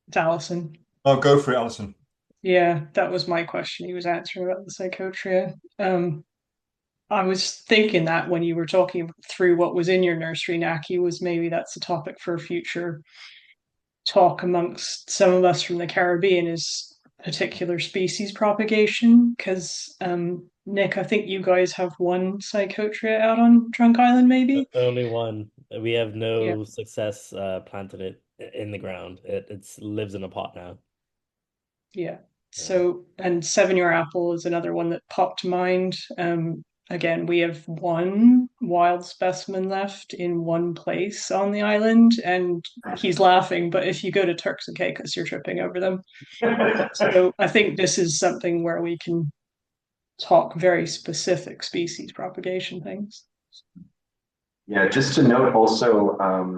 It's Alison. Oh, go for it, Alison. Yeah, that was my question. He was answering about the Psychotria. I was thinking that when you were talking through what was in your nursery, Naki, was maybe that's a topic for a future talk amongst some of us from the Caribbean, is particular species propagation. Because Nick, I think you guys have 1 Psychotria out on Trunk Island, maybe? Only 1. We have no success planting it in the ground. It lives in a pot now. Yeah. So, and 7-year apple is another one that popped to mind. Again, we have 1 wild specimen left in 1 place on the island, and he's laughing, but if you go to Turks and Caicos, you're tripping over them. So I think this is something where we can talk very specific species propagation things. Yeah, just to note also,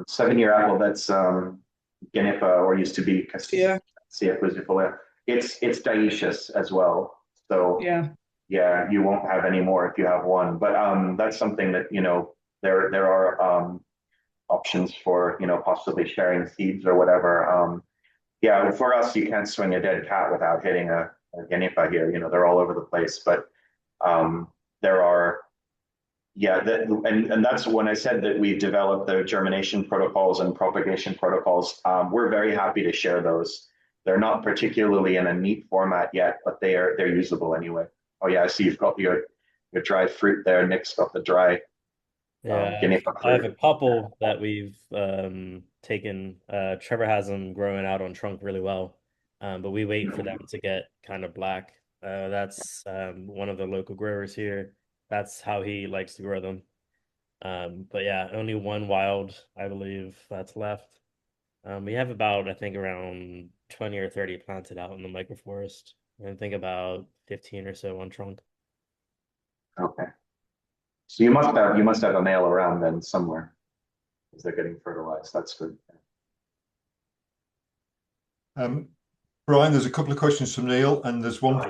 7-year apple, that's Genipa, or used to be CHWG. It's dioecious as well. So yeah, you won't have any more if you have 1. But that's something that, there are options for, possibly sharing seeds or whatever. Yeah, for us, you can't swing a dead cat without hitting a Genipa here. They're all over the place. But there are, and that's when I said that we've developed the germination protocols and propagation protocols. We're very happy to share those They're not particularly in a neat format yet, but they're usable anyway. Oh yeah, I see you've got your dried fruit there. Nick's got the dry guinea pig I have fruit. a couple that we've taken. Trevor has them growing out on trunk really well, but we wait for them to get kind of black. That's one of the local growers here. That's how he likes to grow them. But yeah, only one wild, I believe, that's left. We have about, I think, around 20 or 30 planted out in the microforest, and I think about 15 or so on trunk. Okay. So you must have a male around then somewhere, because they're getting fertilized. That's good. Brian, there's a couple of questions from Neil, and there's one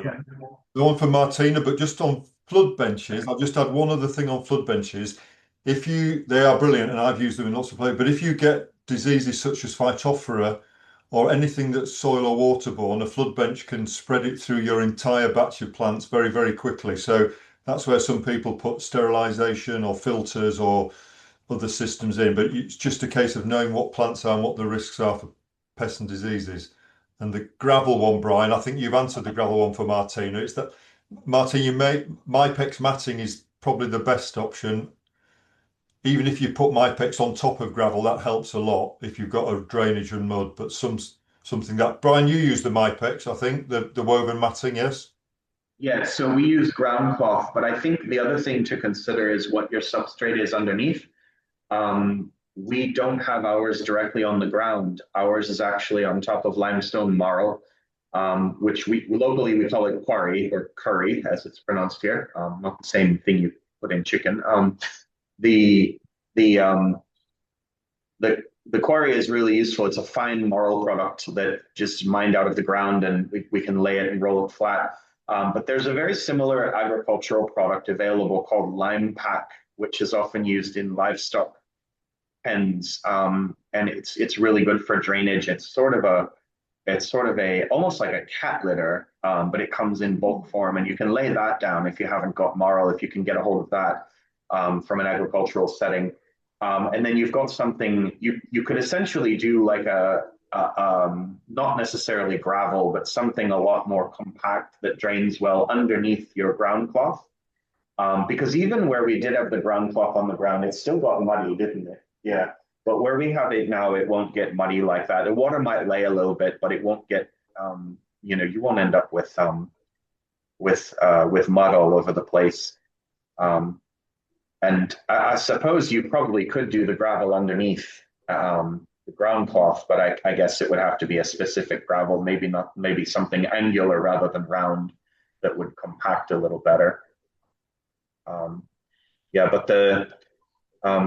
from Martina, but just on flood benches. I've just had one other thing on flood benches. They are brilliant, and I've used them in lots of places, but if you get diseases such as Phytophthora or anything that's soil or waterborne, a flood bench can spread it through your entire batch of plants very, very quickly. So that's where some people put sterilization or filters or other systems in, but it's just a case of knowing what plants are and what the risks are for pests and diseases. And the gravel one, Brian, I think you've answered the gravel one for Martina. It's that, Martina, Mypex matting is probably the best option. Even if you put Mypex on top of gravel, that helps a lot if you've got a drainage and mud. But something that, Brian, you use the Mypex, I think, the woven matting, yes? Yeah, so we use ground cloth, but I think the other thing to consider is what your substrate is underneath. We don't have ours directly on the ground. Ours is actually on top of limestone marl, which locally we call it quarry or curry, as it's pronounced here. Not the same thing you put in chicken. The quarry is really useful. It's a fine marl product that just mined out of the ground, and we can lay it and roll it flat. But there's a very similar agricultural product available called lime pack, which is often used in livestock pens, and it's really good for drainage. It's sort of a almost like a cat litter, but it comes in bulk form, and you can lay that down if you haven't got marl, if you can get a hold of that from an agricultural setting. And then you've got something you could essentially do like not necessarily gravel, but something a lot more compact that drains well underneath your ground cloth. Because even where we did have the ground cloth on the ground, it still got muddy, didn't it? Yeah. But where we have it now, it won't get muddy like that. The water might lay a little bit, but it won't get, you won't end up with mud all over the place. And I suppose you probably could do the gravel underneath the ground cloth, but I guess it would have to be a specific gravel, maybe something angular rather than round that would compact a little better. Yeah, but the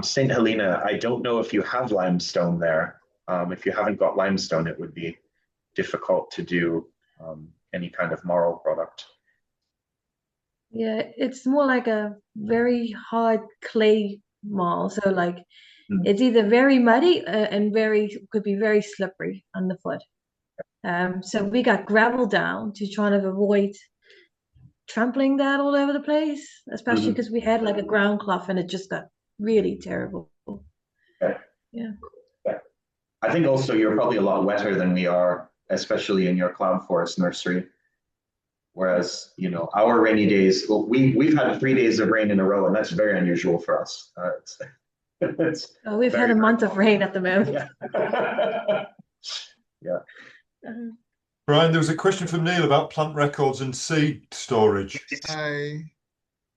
St. Helena, I don't know if you have limestone there. If you haven't got limestone, it would be difficult to do any kind of marl product. Yeah, it's more like a very hard clay marl. So like it's either very muddy and could be very slippery underfoot. So we got gravel down to try to avoid trampling that all over the place, especially because we had like a ground cloth and it just got really terrible. Okay. Yeah. I think also you're probably a lot wetter than we are, especially in your cloud forest nursery. Whereas, our rainy days, well, we've had 3 days of rain in a row, and that's very unusual for us. We've had a month of rain at the moment. Yeah. Brian, there was a question from Neil about plant records and seed storage. Hi.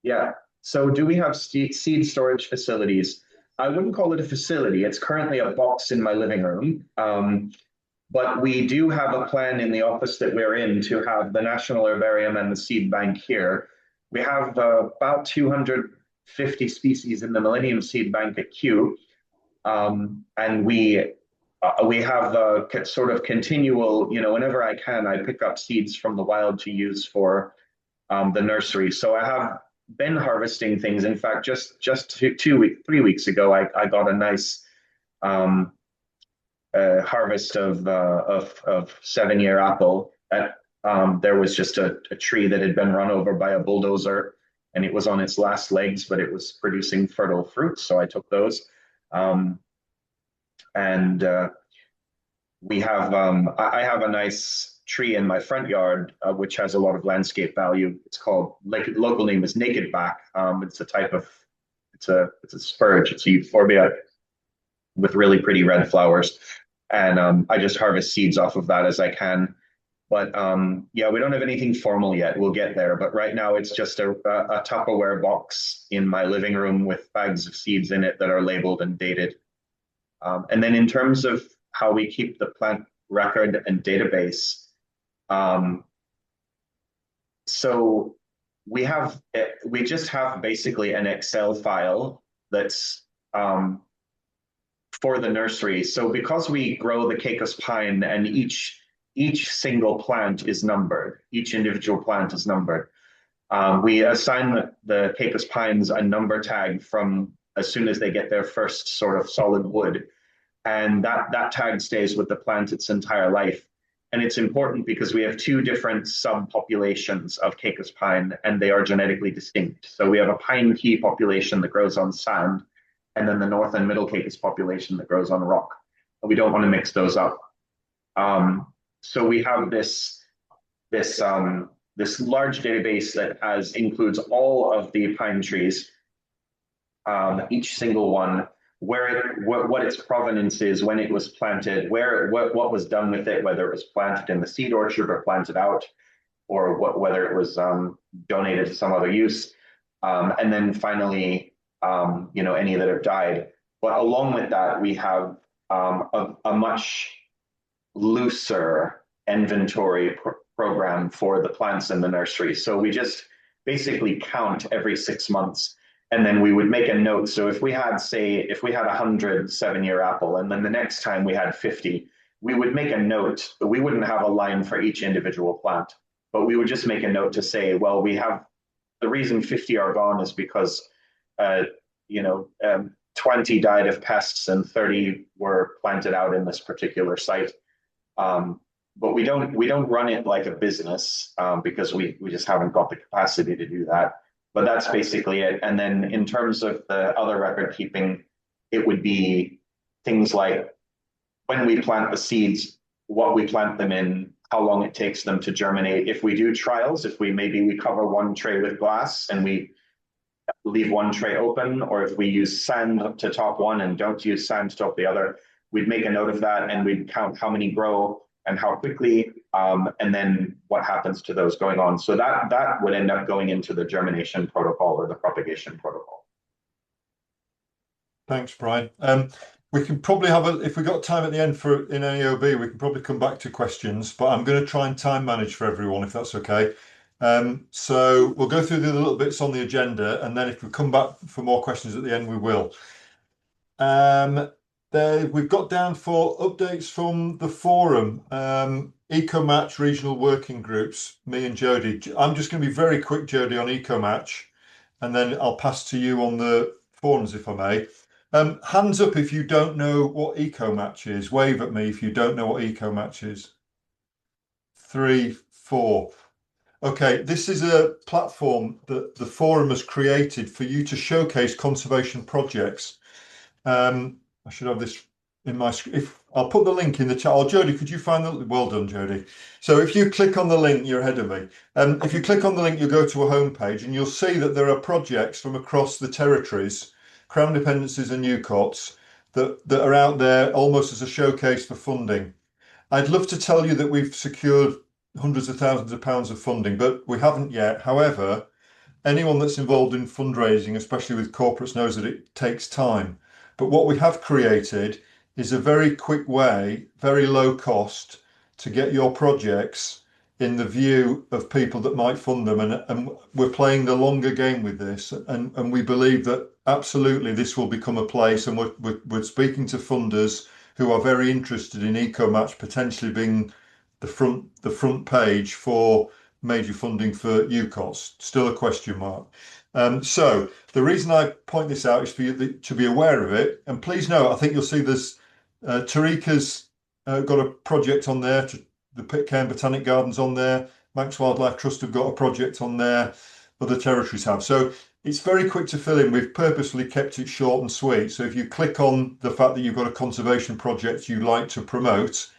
Yeah. So do we have seed storage facilities? I wouldn't call it a facility. It's currently a box in my living room. But we do have a plan in the office that we're in to have the National Herbarium and the seed bank here. We have about 250 species in the Millennium Seed Bank at Kew. And we have sort of continual, whenever I can, I pick up seeds from the wild to use for the nursery. So I have been harvesting things. In fact, just 3 weeks ago, I got a nice harvest of 7-year apple. There was just a tree that had been run over by a bulldozer, and it was on its last legs, but it was producing fertile fruit. So I took those. And we have I have a nice tree in my front yard which has a lot of landscape value. It's called, like, local name is naked back. It's a type of it's a spurge. It's a euphorbia with really pretty red flowers, and I just harvest seeds off of that as I can. But yeah, we don't have anything formal yet. We'll get there. But right now, it's just a Tupperware box in my living room with bags of seeds in it that are labeled and dated. And then in terms of how we keep the plant record and database, so we just have basically an Excel file that's for the nursery. So because we grow the Caicos pine and each single plant is numbered, each individual plant is numbered, we assign the Caicos pines a number tag from as soon as they get their first sort of solid wood. And that tag stays with the plant its entire life. And it's important because we have two different subpopulations of Caicos pine, and they are genetically distinct. So we have a pine key population that grows on sand, and then the north and middle Caicos population that grows on rock. And we don't want to mix those up. So we have this large database that includes all of the pine trees, each single one, what its provenance is, when it was planted, what was done with it, whether it was planted in the seed orchard or planted out, or whether it was donated to some other use, and then finally, any that have died. But along with that, we have a much looser inventory program for the plants in the nursery. So we just basically count every 6 months, and then we would make a note. So if we had, say, 100 7-year apple, and then the next time we had 50, we would make a note. We wouldn't have a line for each individual plant, but we would just make a note to say, well, we have, the reason 50 are gone is because 20 died of pests and 30 were planted out in this particular site. But we don't run it like a business because we just haven't got the capacity to do that. But that's basically it. And then in terms of the other record keeping, it would be things like when we plant the seeds, what we plant them in, how long it takes them to germinate. If we do trials, if we cover one tray with glass and we leave one tray open, or if we use sand to top one and don't use sand to top the other, we'd make a note of that and we'd count how many grow and how quickly, and then what happens to those going on. So that would end up going into the germination protocol or the propagation protocol. Thanks, Brian. We can probably have if we've got time at the end in AOB, we can probably come back to questions, but I'm going to try and time manage for everyone, if that's okay. So we'll go through the little bits on the agenda, and then if we come back for more questions at the end, we will. We've got down for updates from the forum, EcoMatch regional working groups, me and Jody. I'm just going to be very quick, Jody, on EcoMatch, and then I'll pass to you on the forums, if I may. Hands up if you don't know what EcoMatch is. Wave at me if you don't know what EcoMatch is. 3, 4. Okay, this is a platform that the forum has created for you to showcase conservation projects. I should have this in my screen. I'll put the link in the chat. Oh, Jody, could you find the? Well done, Jody. So if you click on the link, you're ahead of me. If you click on the link, you'll go to a homepage, and you'll see that there are projects from across the territories, Crown Dependencies and UKOTS, that are out there almost as a showcase for funding. I'd love to tell you that we've secured hundreds of thousands of pounds of funding, but we haven't yet. However, anyone that's involved in fundraising, especially with corporates, knows that it takes time. But what we have created is a very quick way, very low cost, to get your projects in the view of people that might fund them. And we're playing the longer game with this. And we believe that absolutely this will become a place. And we're speaking to funders who are very interested in EcoMatch potentially being the front page for major funding for UKOTS. Still a question mark. So the reason I point this out is for you to be aware of it. And please note, I think you'll see there's Tarika's got a project on there, the Pitcairn Botanic Gardens on there, Manx Wildlife Trust have got a project on there, other territories have. So it's very quick to fill in. We've purposely kept it short and sweet. So if you click on the fact that you've got a conservation project you'd like to promote,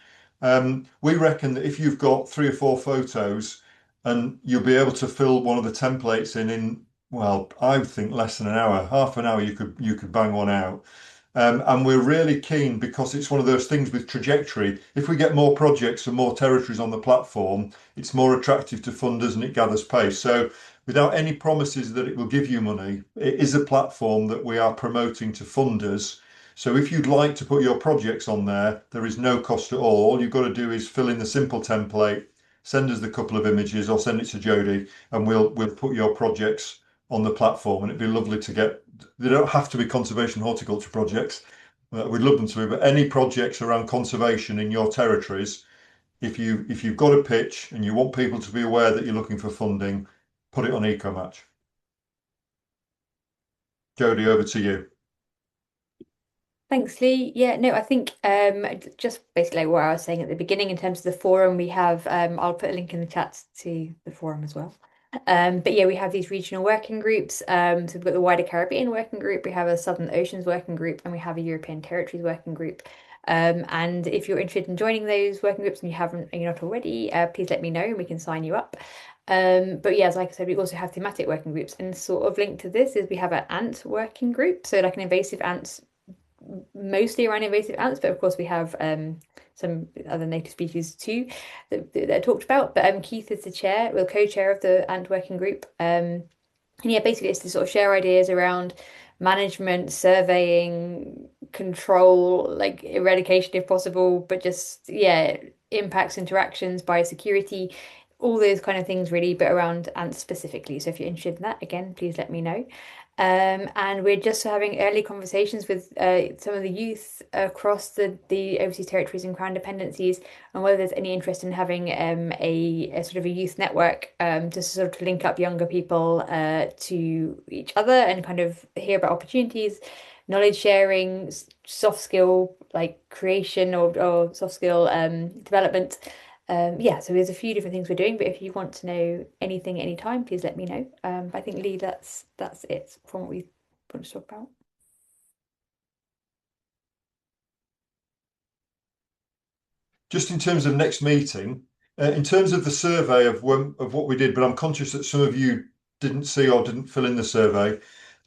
We reckon that if you've got 3 or 4 photos, and you'll be able to fill one of the templates in, well, I would think less than an hour, half an hour, you could bang one out. And we're really keen, because it's one of those things with trajectory. If we get more projects and more territories on the platform, it's more attractive to funders and it gathers pace. So without any promises that it will give you money, it is a platform that we are promoting to funders. So if you'd like to put your projects on there, there is no cost at all. All you've got to do is fill in the simple template, send us the couple of images or send it to Jodie, and we'll put your projects on the platform. And it'd be lovely to get, they don't have to be conservation horticulture projects. We'd love them to be, but any projects around conservation in your territories, if you've got a pitch and you want people to be aware that you're looking for funding, put it on EcoMatch. Jodie, over to you. Thanks, Lee. Yeah, no, I think just basically what I was saying at the beginning in terms of the forum, we have, I'll put a link in the chat to the forum as well. But yeah, we have these regional working groups. So we've got the wider Caribbean working group, we have a Southern Oceans working group, and we have a European Territories working group. And if you're interested in joining those working groups and you're not already, please let me know and we can sign you up. But yeah, as like I said, we also have thematic working groups, and sort of linked to this is we have an ant working group, so like an invasive ants, mostly around invasive ants, but of course we have some other native species too that are talked about. But Keith is the chair, well, co-chair of the ant working group. And yeah, basically it's to sort of share ideas around management, surveying, control, like eradication if possible, but just yeah, impacts, interactions, biosecurity, all those kind of things really, but around ants specifically. So if you're interested in that, again, please let me know. And we're just having early conversations with some of the youth across the overseas territories and Crown dependencies, and whether there's any interest in having a sort of a youth network to sort of link up younger people to each other and kind of hear about opportunities, knowledge sharing, soft skill like creation or soft skill development. Yeah, so there's a few different things we're doing, but if you want to know anything anytime, please let me know. But I think, Lee, that's it from what we want to talk about. Just in terms of next meeting, in terms of the survey of what we did, but I'm conscious that some of you didn't see or didn't fill in the survey.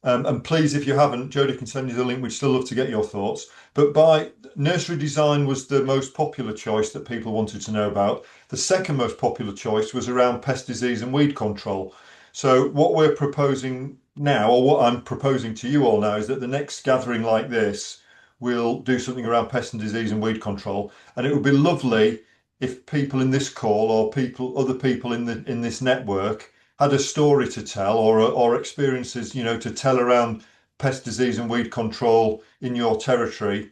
And please, if you haven't, Jodie can send you the link. We'd still love to get your thoughts. But by nursery design was the most popular choice that people wanted to know about. The second most popular choice was around pest disease and weed control. So what we're proposing now, or what I'm proposing to you all now, is that the next gathering like this, we'll do something around pest and disease and weed control. And it would be lovely if people in this call or other people in this network had a story to tell or experiences, to tell around pest disease and weed control in your territory.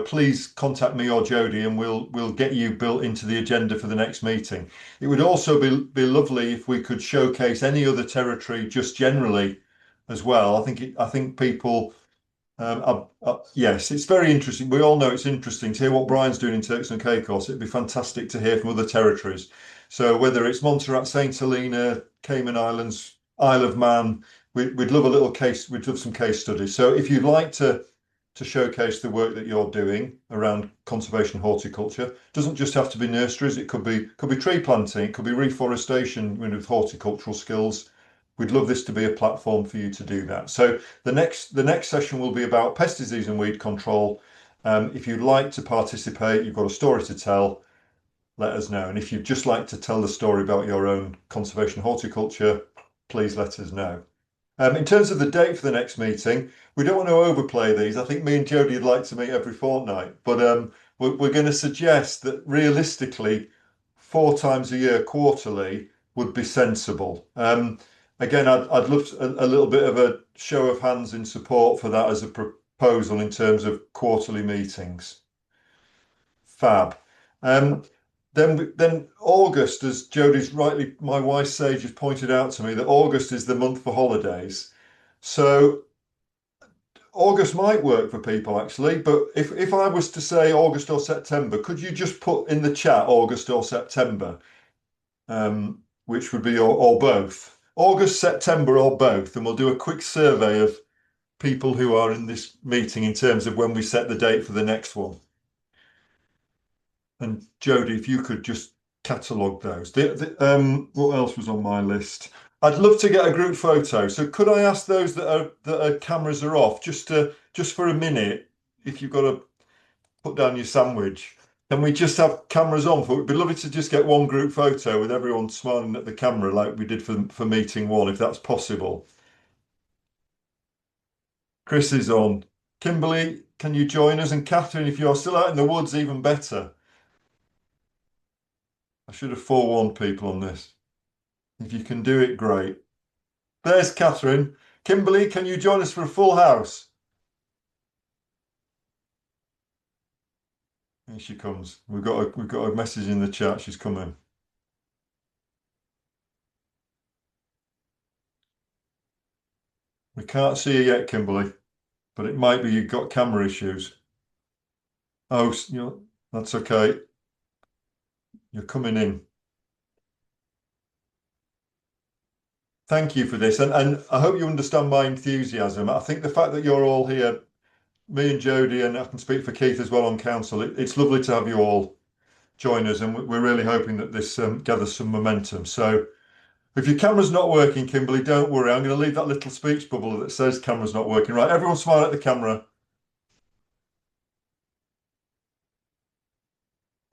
Please contact me or Jodie, and we'll get you built into the agenda for the next meeting. It would also be lovely if we could showcase any other territory just generally as well. I think people. Yes, it's very interesting. We all know it's interesting to hear what Brian's doing in Turks and Caicos. It'd be fantastic to hear from other territories. So whether it's Montserrat, St. Helena, Cayman Islands, Isle of Man, we'd love a little case. We'd love some case studies. So if you'd like to showcase the work that you're doing around conservation horticulture, doesn't just have to be nurseries. It could be tree planting. It could be reforestation with horticultural skills. We'd love this to be a platform for you to do that. So the next session will be about pest disease and weed control. If you'd like to participate, you've got a story to tell, let us know. And if you'd just like to tell the story about your own conservation horticulture, please let us know. In terms of the date for the next meeting, we don't want to overplay these. I think me and Jodie would like to meet every fortnight, but we're going to suggest that realistically, 4 times a year, quarterly, would be sensible. Again, I'd love a little bit of a show of hands in support for that as a proposal in terms of quarterly meetings. Fab. Then August, as Jodie's rightly, my wise sage has pointed out to me, that August is the month for holidays. So August might work for people actually, but if I was to say August or September, could you just put in the chat August or September, which would be or both? August, September, or both, and we'll do a quick survey of people who are in this meeting in terms of when we set the date for the next one. And Jodie, if you could just catalogue those. What else was on my list? I'd love to get a group photo. So could I ask those that cameras are off just for a minute, if you've got to put down your sandwich, can we just have cameras on? It'd be lovely to just get one group photo with everyone smiling at the camera like we did for meeting one, if that's possible. Chris is on. Kimberly, can you join us? And Catherine, if you're still out in the woods, even better. I should have forewarned people on this. If you can do it, great. There's Catherine. Kimberly, can you join us for a full house? Here she comes. We've got a message in the chat. She's coming. We can't see you yet, Kimberly, but it might be you've got camera issues. Oh, that's okay. You're coming in. Thank you for this, and I hope you understand my enthusiasm. I think the fact that you're all here, me and Jodie, and I can speak for Keith as well on council, it's lovely to have you all join us, and we're really hoping that this gathers some momentum. So if your camera's not working, Kimberly, don't worry. I'm going to leave that little speech bubble that says camera's not working. Right, everyone smile at the camera.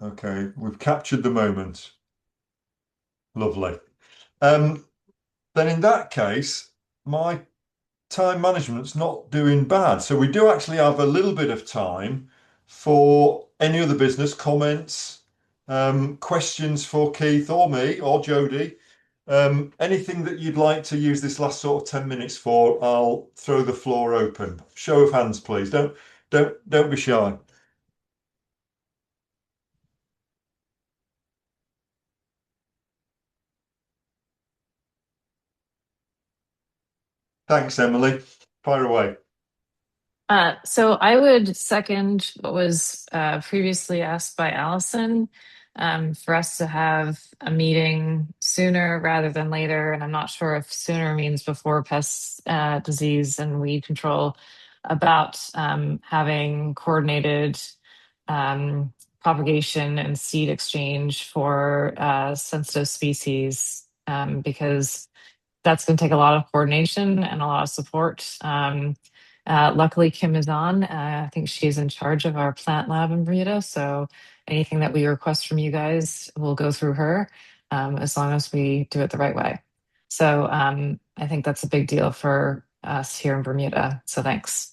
Okay, we've captured the moment. Lovely. Then in that case, my time management's not doing bad. So we do actually have a little bit of time for any other business comments, questions for Keith or me or Jodie. Anything that you'd like to use this last sort of 10 minutes for, I'll throw the floor open. Show of hands, please. Don't be shy. Thanks, Emily. Fire away. So I would second what was previously asked by Allison, for us to have a meeting sooner rather than later. And I'm not sure if sooner means before pest disease and weed control, about having coordinated propagation and seed exchange for sensitive species, because that's going to take a lot of coordination and a lot of support. Luckily, Kim is on. I think she's in charge of our plant lab in Bermuda. So anything that we request from you guys will go through her, as long as we do it the right way. So I think that's a big deal for us here in Bermuda. So thanks.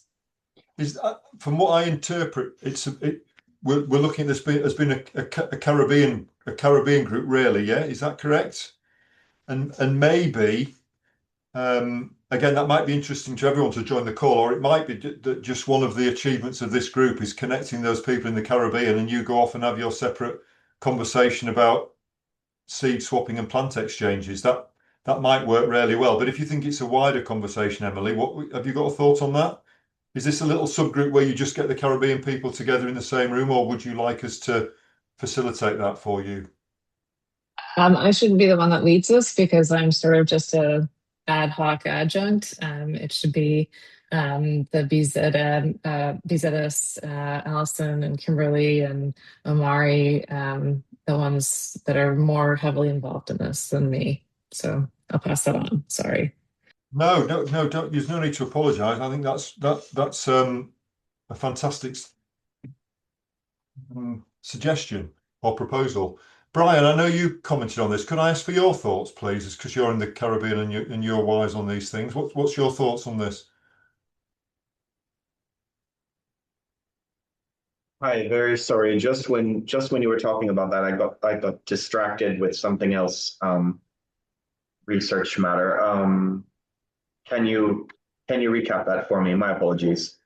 From what I interpret, we're looking at this as being a Caribbean group, really. Yeah, is that correct? And maybe. Again, that might be interesting to everyone to join the call, or it might be that just one of the achievements of this group is connecting those people in the Caribbean, and you go off and have your separate conversation about seed swapping and plant exchanges. That might work really well. But if you think it's a wider conversation, Emily, what have you got a thought on that? Is this a little subgroup where you just get the Caribbean people together in the same room, or would you like us to facilitate that for you? I shouldn't be the one that leads this because I'm sort of just a ad hoc adjunct. It should be the BZS, Allison and Kimberly and Omari, the ones that are more heavily involved in this than me. So I'll pass that on. Sorry. No, don't. There's no need to apologise. I think that's a fantastic suggestion or proposal. Brian, I know you commented on this. Could I ask for your thoughts, please? Because you're in the Caribbean and you're wise on these things. What's your thoughts on this? Hi, very sorry. Just when you were talking about that, I got distracted with something else. Research matter. Can you recap that for me? My apologies.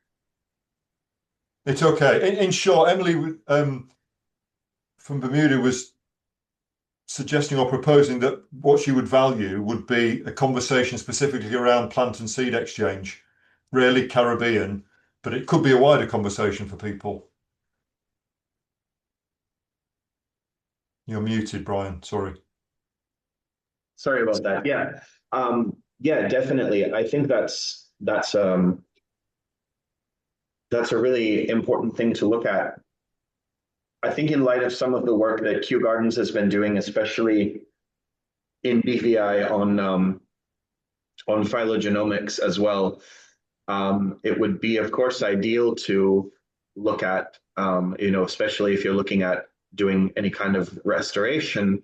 It's okay. In short, Emily from Bermuda was suggesting or proposing that what she would value would be a conversation specifically around plant and seed exchange, really Caribbean, but it could be a wider conversation for people. You're muted, Brian. Sorry. Sorry about that. Yeah. Yeah, definitely. I think that's a really important thing to look at. I think in light of some of the work that Kew Gardens has been doing, especially in BVI on phylogenomics as well, it would be, of course, ideal to look at, especially if you're looking at doing any kind of restoration,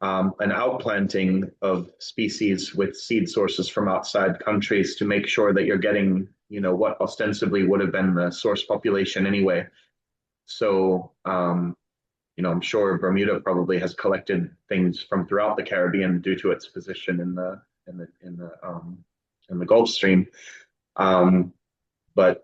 an outplanting of species with seed sources from outside countries to make sure that you're getting, what ostensibly would have been the source population anyway. So, I'm sure Bermuda probably has collected things from throughout the Caribbean due to its position in the Gulf Stream. But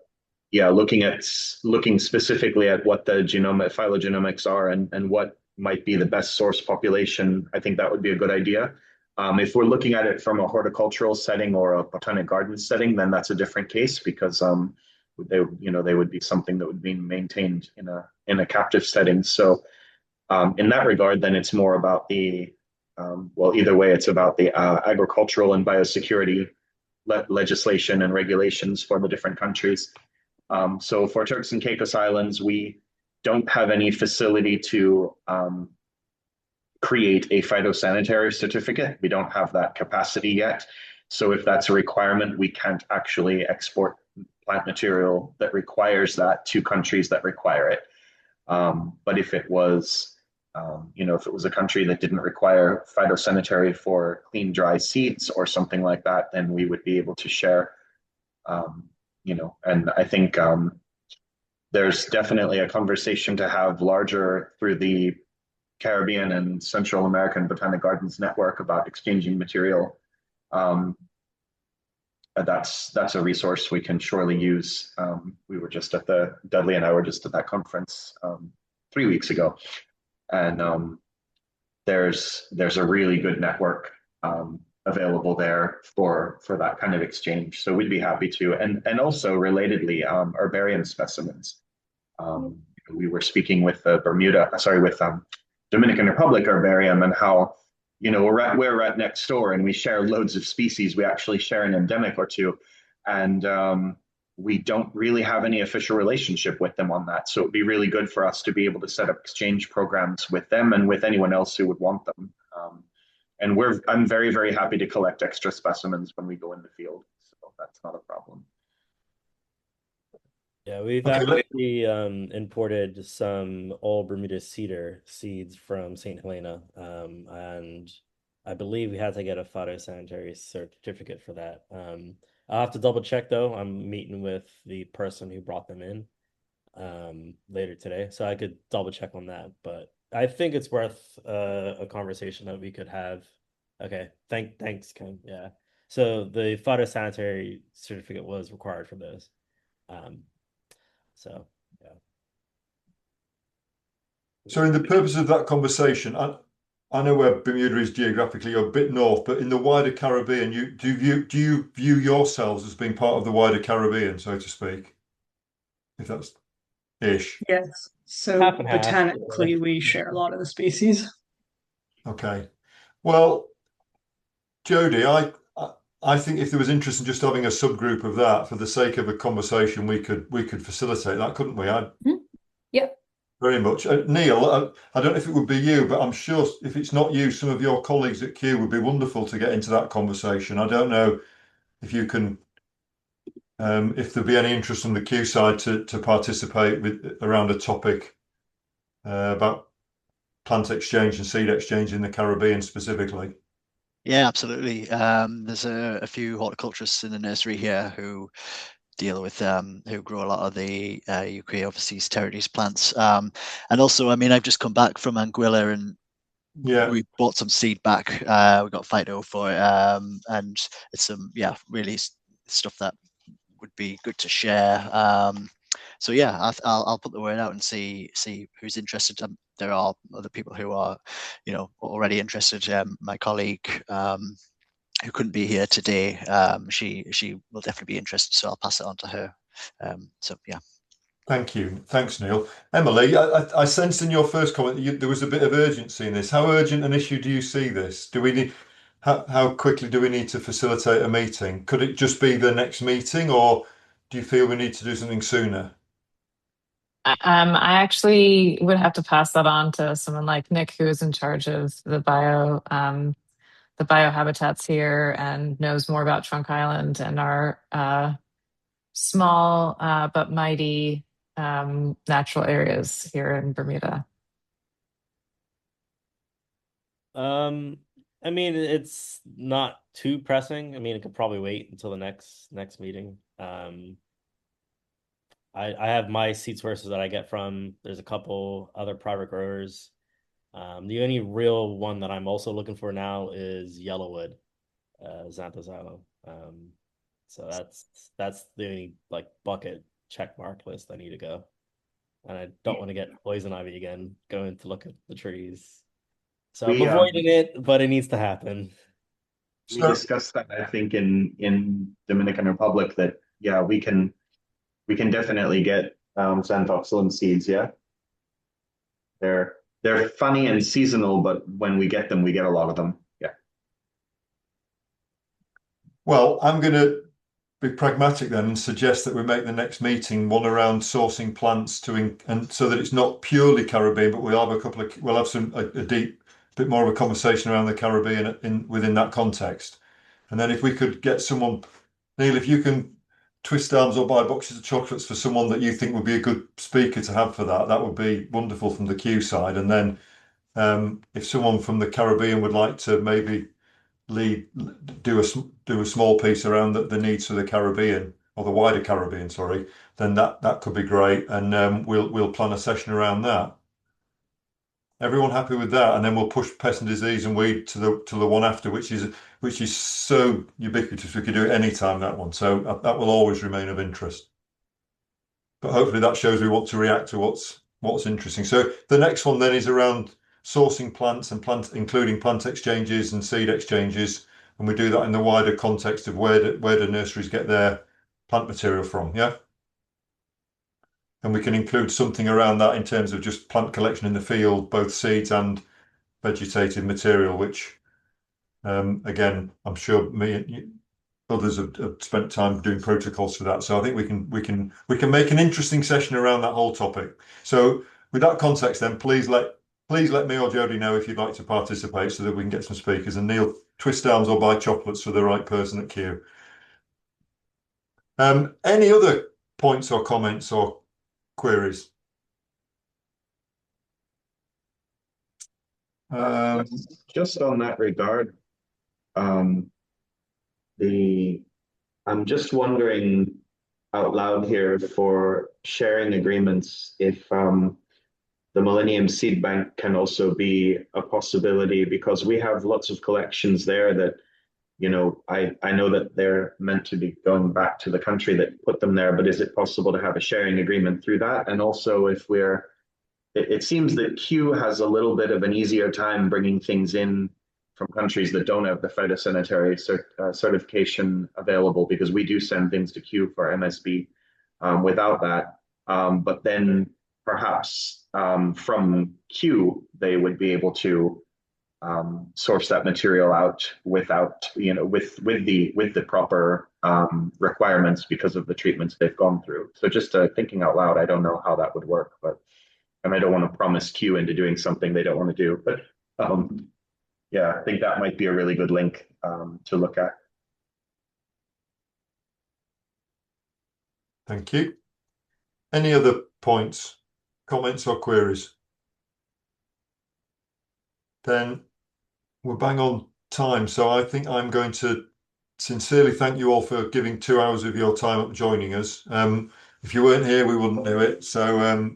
yeah, looking specifically at what the phylogenomics are and what might be the best source population, I think that would be a good idea. If we're looking at it from a horticultural setting or a botanic garden setting, then that's a different case because they would be something that would be maintained in a captive setting. So in that regard, then it's more about either way, it's about the agricultural and biosecurity legislation and regulations for the different countries. So for Turks and Caicos Islands, we don't have any facility to create a phytosanitary certificate. We don't have that capacity yet. So if that's a requirement, we can't actually export plant material that requires that to countries that require it. But if it was, if it was a country that didn't require phytosanitary for clean, dry seeds or something like that, then we would be able to share, and I think there's definitely a conversation to have larger through the Caribbean and Central American Botanic Gardens Network about exchanging material. That's a resource we can surely use. We were just Dudley and I were just at that conference 3 weeks ago. And there's a really good network available there for that kind of exchange. So we'd be happy to. And also relatedly, herbarium specimens. We were speaking with Dominican Republic Herbarium and how, we're right next door and we share loads of species. We actually share an endemic or two. And we don't really have any official relationship with them on that. So it'd be really good for us to be able to set up exchange programs with them and with anyone else who would want them. And I'm very, very happy to collect extra specimens when we go in the field. So that's not a problem. Yeah, we've actually imported some old Bermuda cedar seeds from St. Helena. And I believe we had to get a phytosanitary certificate for that. I'll have to double check though. I'm meeting with the person who brought them in later today, so I could double check on that. But I think it's worth a conversation that we could have. Okay, thanks, Ken. Yeah. So the phytosanitary certificate was required for this. So yeah. So in the purpose of that conversation, I know where Bermuda is geographically, you're a bit north, but in the wider Caribbean, do you view yourselves as being part of the wider Caribbean, so to speak? If that's ish. Yes. So Half and half. botanically, we share a lot of the species. Okay. Well, Jody, I think if there was interest in just having a subgroup of that for the sake of a conversation, we could facilitate that, couldn't we? Yep. Very much. Neil, I don't know if it would be you, but I'm sure if it's not you, some of your colleagues at Kew would be wonderful to get into that conversation. I don't know if you can, if there'd be any interest on the Kew side to participate around a topic about plant exchange and seed exchange in the Caribbean specifically. Yeah, absolutely. There's a few horticulturists in the nursery here who deal with who grow a lot of the UK overseas territories plants, and also, I mean, I've just come back from Anguilla and we bought some seed back. We got Phyto for it, and it's some really stuff that would be good to share. So yeah, I'll put the word out and see who's interested. There are other people who are, already interested. My colleague who couldn't be here today, she will definitely be interested, so I'll pass it on to her. So yeah. Thank you. Thanks, Neil. Emily, I sensed in your first comment there was a bit of urgency in this. How urgent an issue do you see this? Do we need? How quickly do we need to facilitate a meeting? Could it just be the next meeting, or do you feel we need to do something sooner? I actually would have to pass that on to someone like Nick, who is in charge of the biohabitats here and knows more about Trunk Island and our small but mighty natural areas here in Bermuda. I mean, it's not too pressing. I mean, it could probably wait until the next meeting. I have my seed sources that I get from. There's a couple other private growers. The only real one that I'm also looking for now is Yellowwood, Xanthosilo. So that's the only like bucket check mark list I need to go. And I don't want to get poison ivy again, going to look at the trees. So I'm avoiding it, but it needs to happen. We discussed that, I think, in Dominican Republic, that yeah, we can definitely get xanthoxylum seeds. Yeah, they're funny and seasonal, but when we get them, we get a lot of them. Yeah. Well, I'm going to be pragmatic then and suggest that we make the next meeting one around sourcing plants and so that it's not purely Caribbean, but we'll have a deep bit more of a conversation around the Caribbean within that context. And then if we could get someone, Neil, if you can twist arms or buy boxes of chocolates for someone that you think would be a good speaker to have for that would be wonderful from the Q side. And then if someone from the Caribbean would like to maybe do a small piece around the needs for the Caribbean or the wider Caribbean, sorry, then that could be great. And we'll plan a session around that. Everyone happy with that? And then we'll push pest and disease and weed to the one after, which is so ubiquitous. We could do it anytime, that one. So that will always remain of interest. But hopefully that shows we want to react to what's interesting. So the next one then is around sourcing plants and including plant exchanges and seed exchanges. And we do that in the wider context of where do nurseries get their plant material from, yeah? And we can include something around that in terms of just plant collection in the field, both seeds and vegetated material, which, again, I'm sure me and others have spent time doing protocols for that. So I think we can make an interesting session around that whole topic. So with that context, then please let me or Jody know if you'd like to participate so that we can get some speakers. And Neil, twist arms or buy chocolates for the right person at Q. Any other points or comments or queries? Just on that regard, I'm just wondering out loud here for sharing agreements if the Millennium Seed Bank can also be a possibility, because we have lots of collections there that, you know, I know that they're meant to be going back to the country that put them there, but is it possible to have a sharing agreement through that? And also if it seems that Q has a little bit of an easier time bringing things in from countries that don't have the phytosanitary certification available, because we do send things to Q for MSB without that. But then perhaps from Q, they would be able to source that material out without, you know, with the proper requirements because of the treatments they've gone through. So just thinking out loud, I don't know how that would work, and I don't want to promise Q into doing something they don't want to do. But yeah, I think that might be a really good link to look at. Thank you. Any other points, comments or queries? Then we're bang on time. So I think I'm going to sincerely thank you all for giving 2 hours of your time up joining us. If you weren't here, we wouldn't do it. So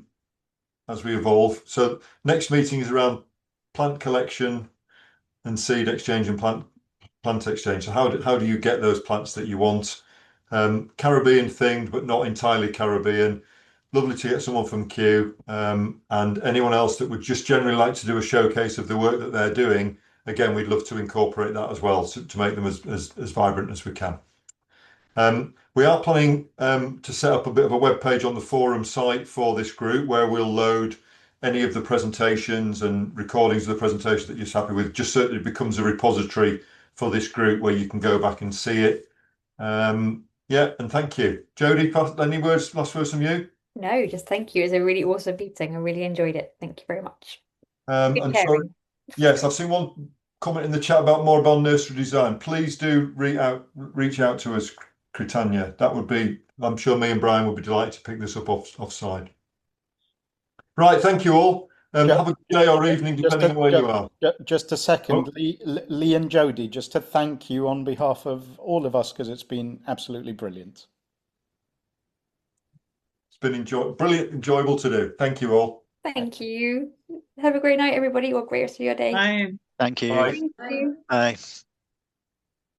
as we evolve. So next meeting is around plant collection and seed exchange and plant exchange. So how do you get those plants that you want? Caribbean themed, but not entirely Caribbean. Lovely to get someone from Q, and anyone else that would just generally like to do a showcase of the work that they're doing. Again, we'd love to incorporate that as well to make them as vibrant as we can. We are planning to set up a bit of a web page on the forum site for this group where we'll load any of the presentations and recordings of the presentation that you're happy with, just so that it becomes a repository for this group where you can go back and see it. Yeah, and thank you. Jody, any last words from you? No, just thank you. It was a really awesome meeting. I really enjoyed it. Thank you very much. Good And sharing. sorry, yes, I've seen one comment in the chat about more about nursery design. Please do reach out to us, Critania. That would be, I'm sure me and Brian would be delighted to pick this up offside. Right, thank you all. Have a good day or evening, depending on where you are. Just a second, Lee and Jodie, just to thank you on behalf of all of us, because it's been absolutely brilliant. It's been enjoyable to do. Thank you all. Thank you. Have a great night, everybody, or great rest of your day. Bye. Thank you. Bye. Thank you. Bye.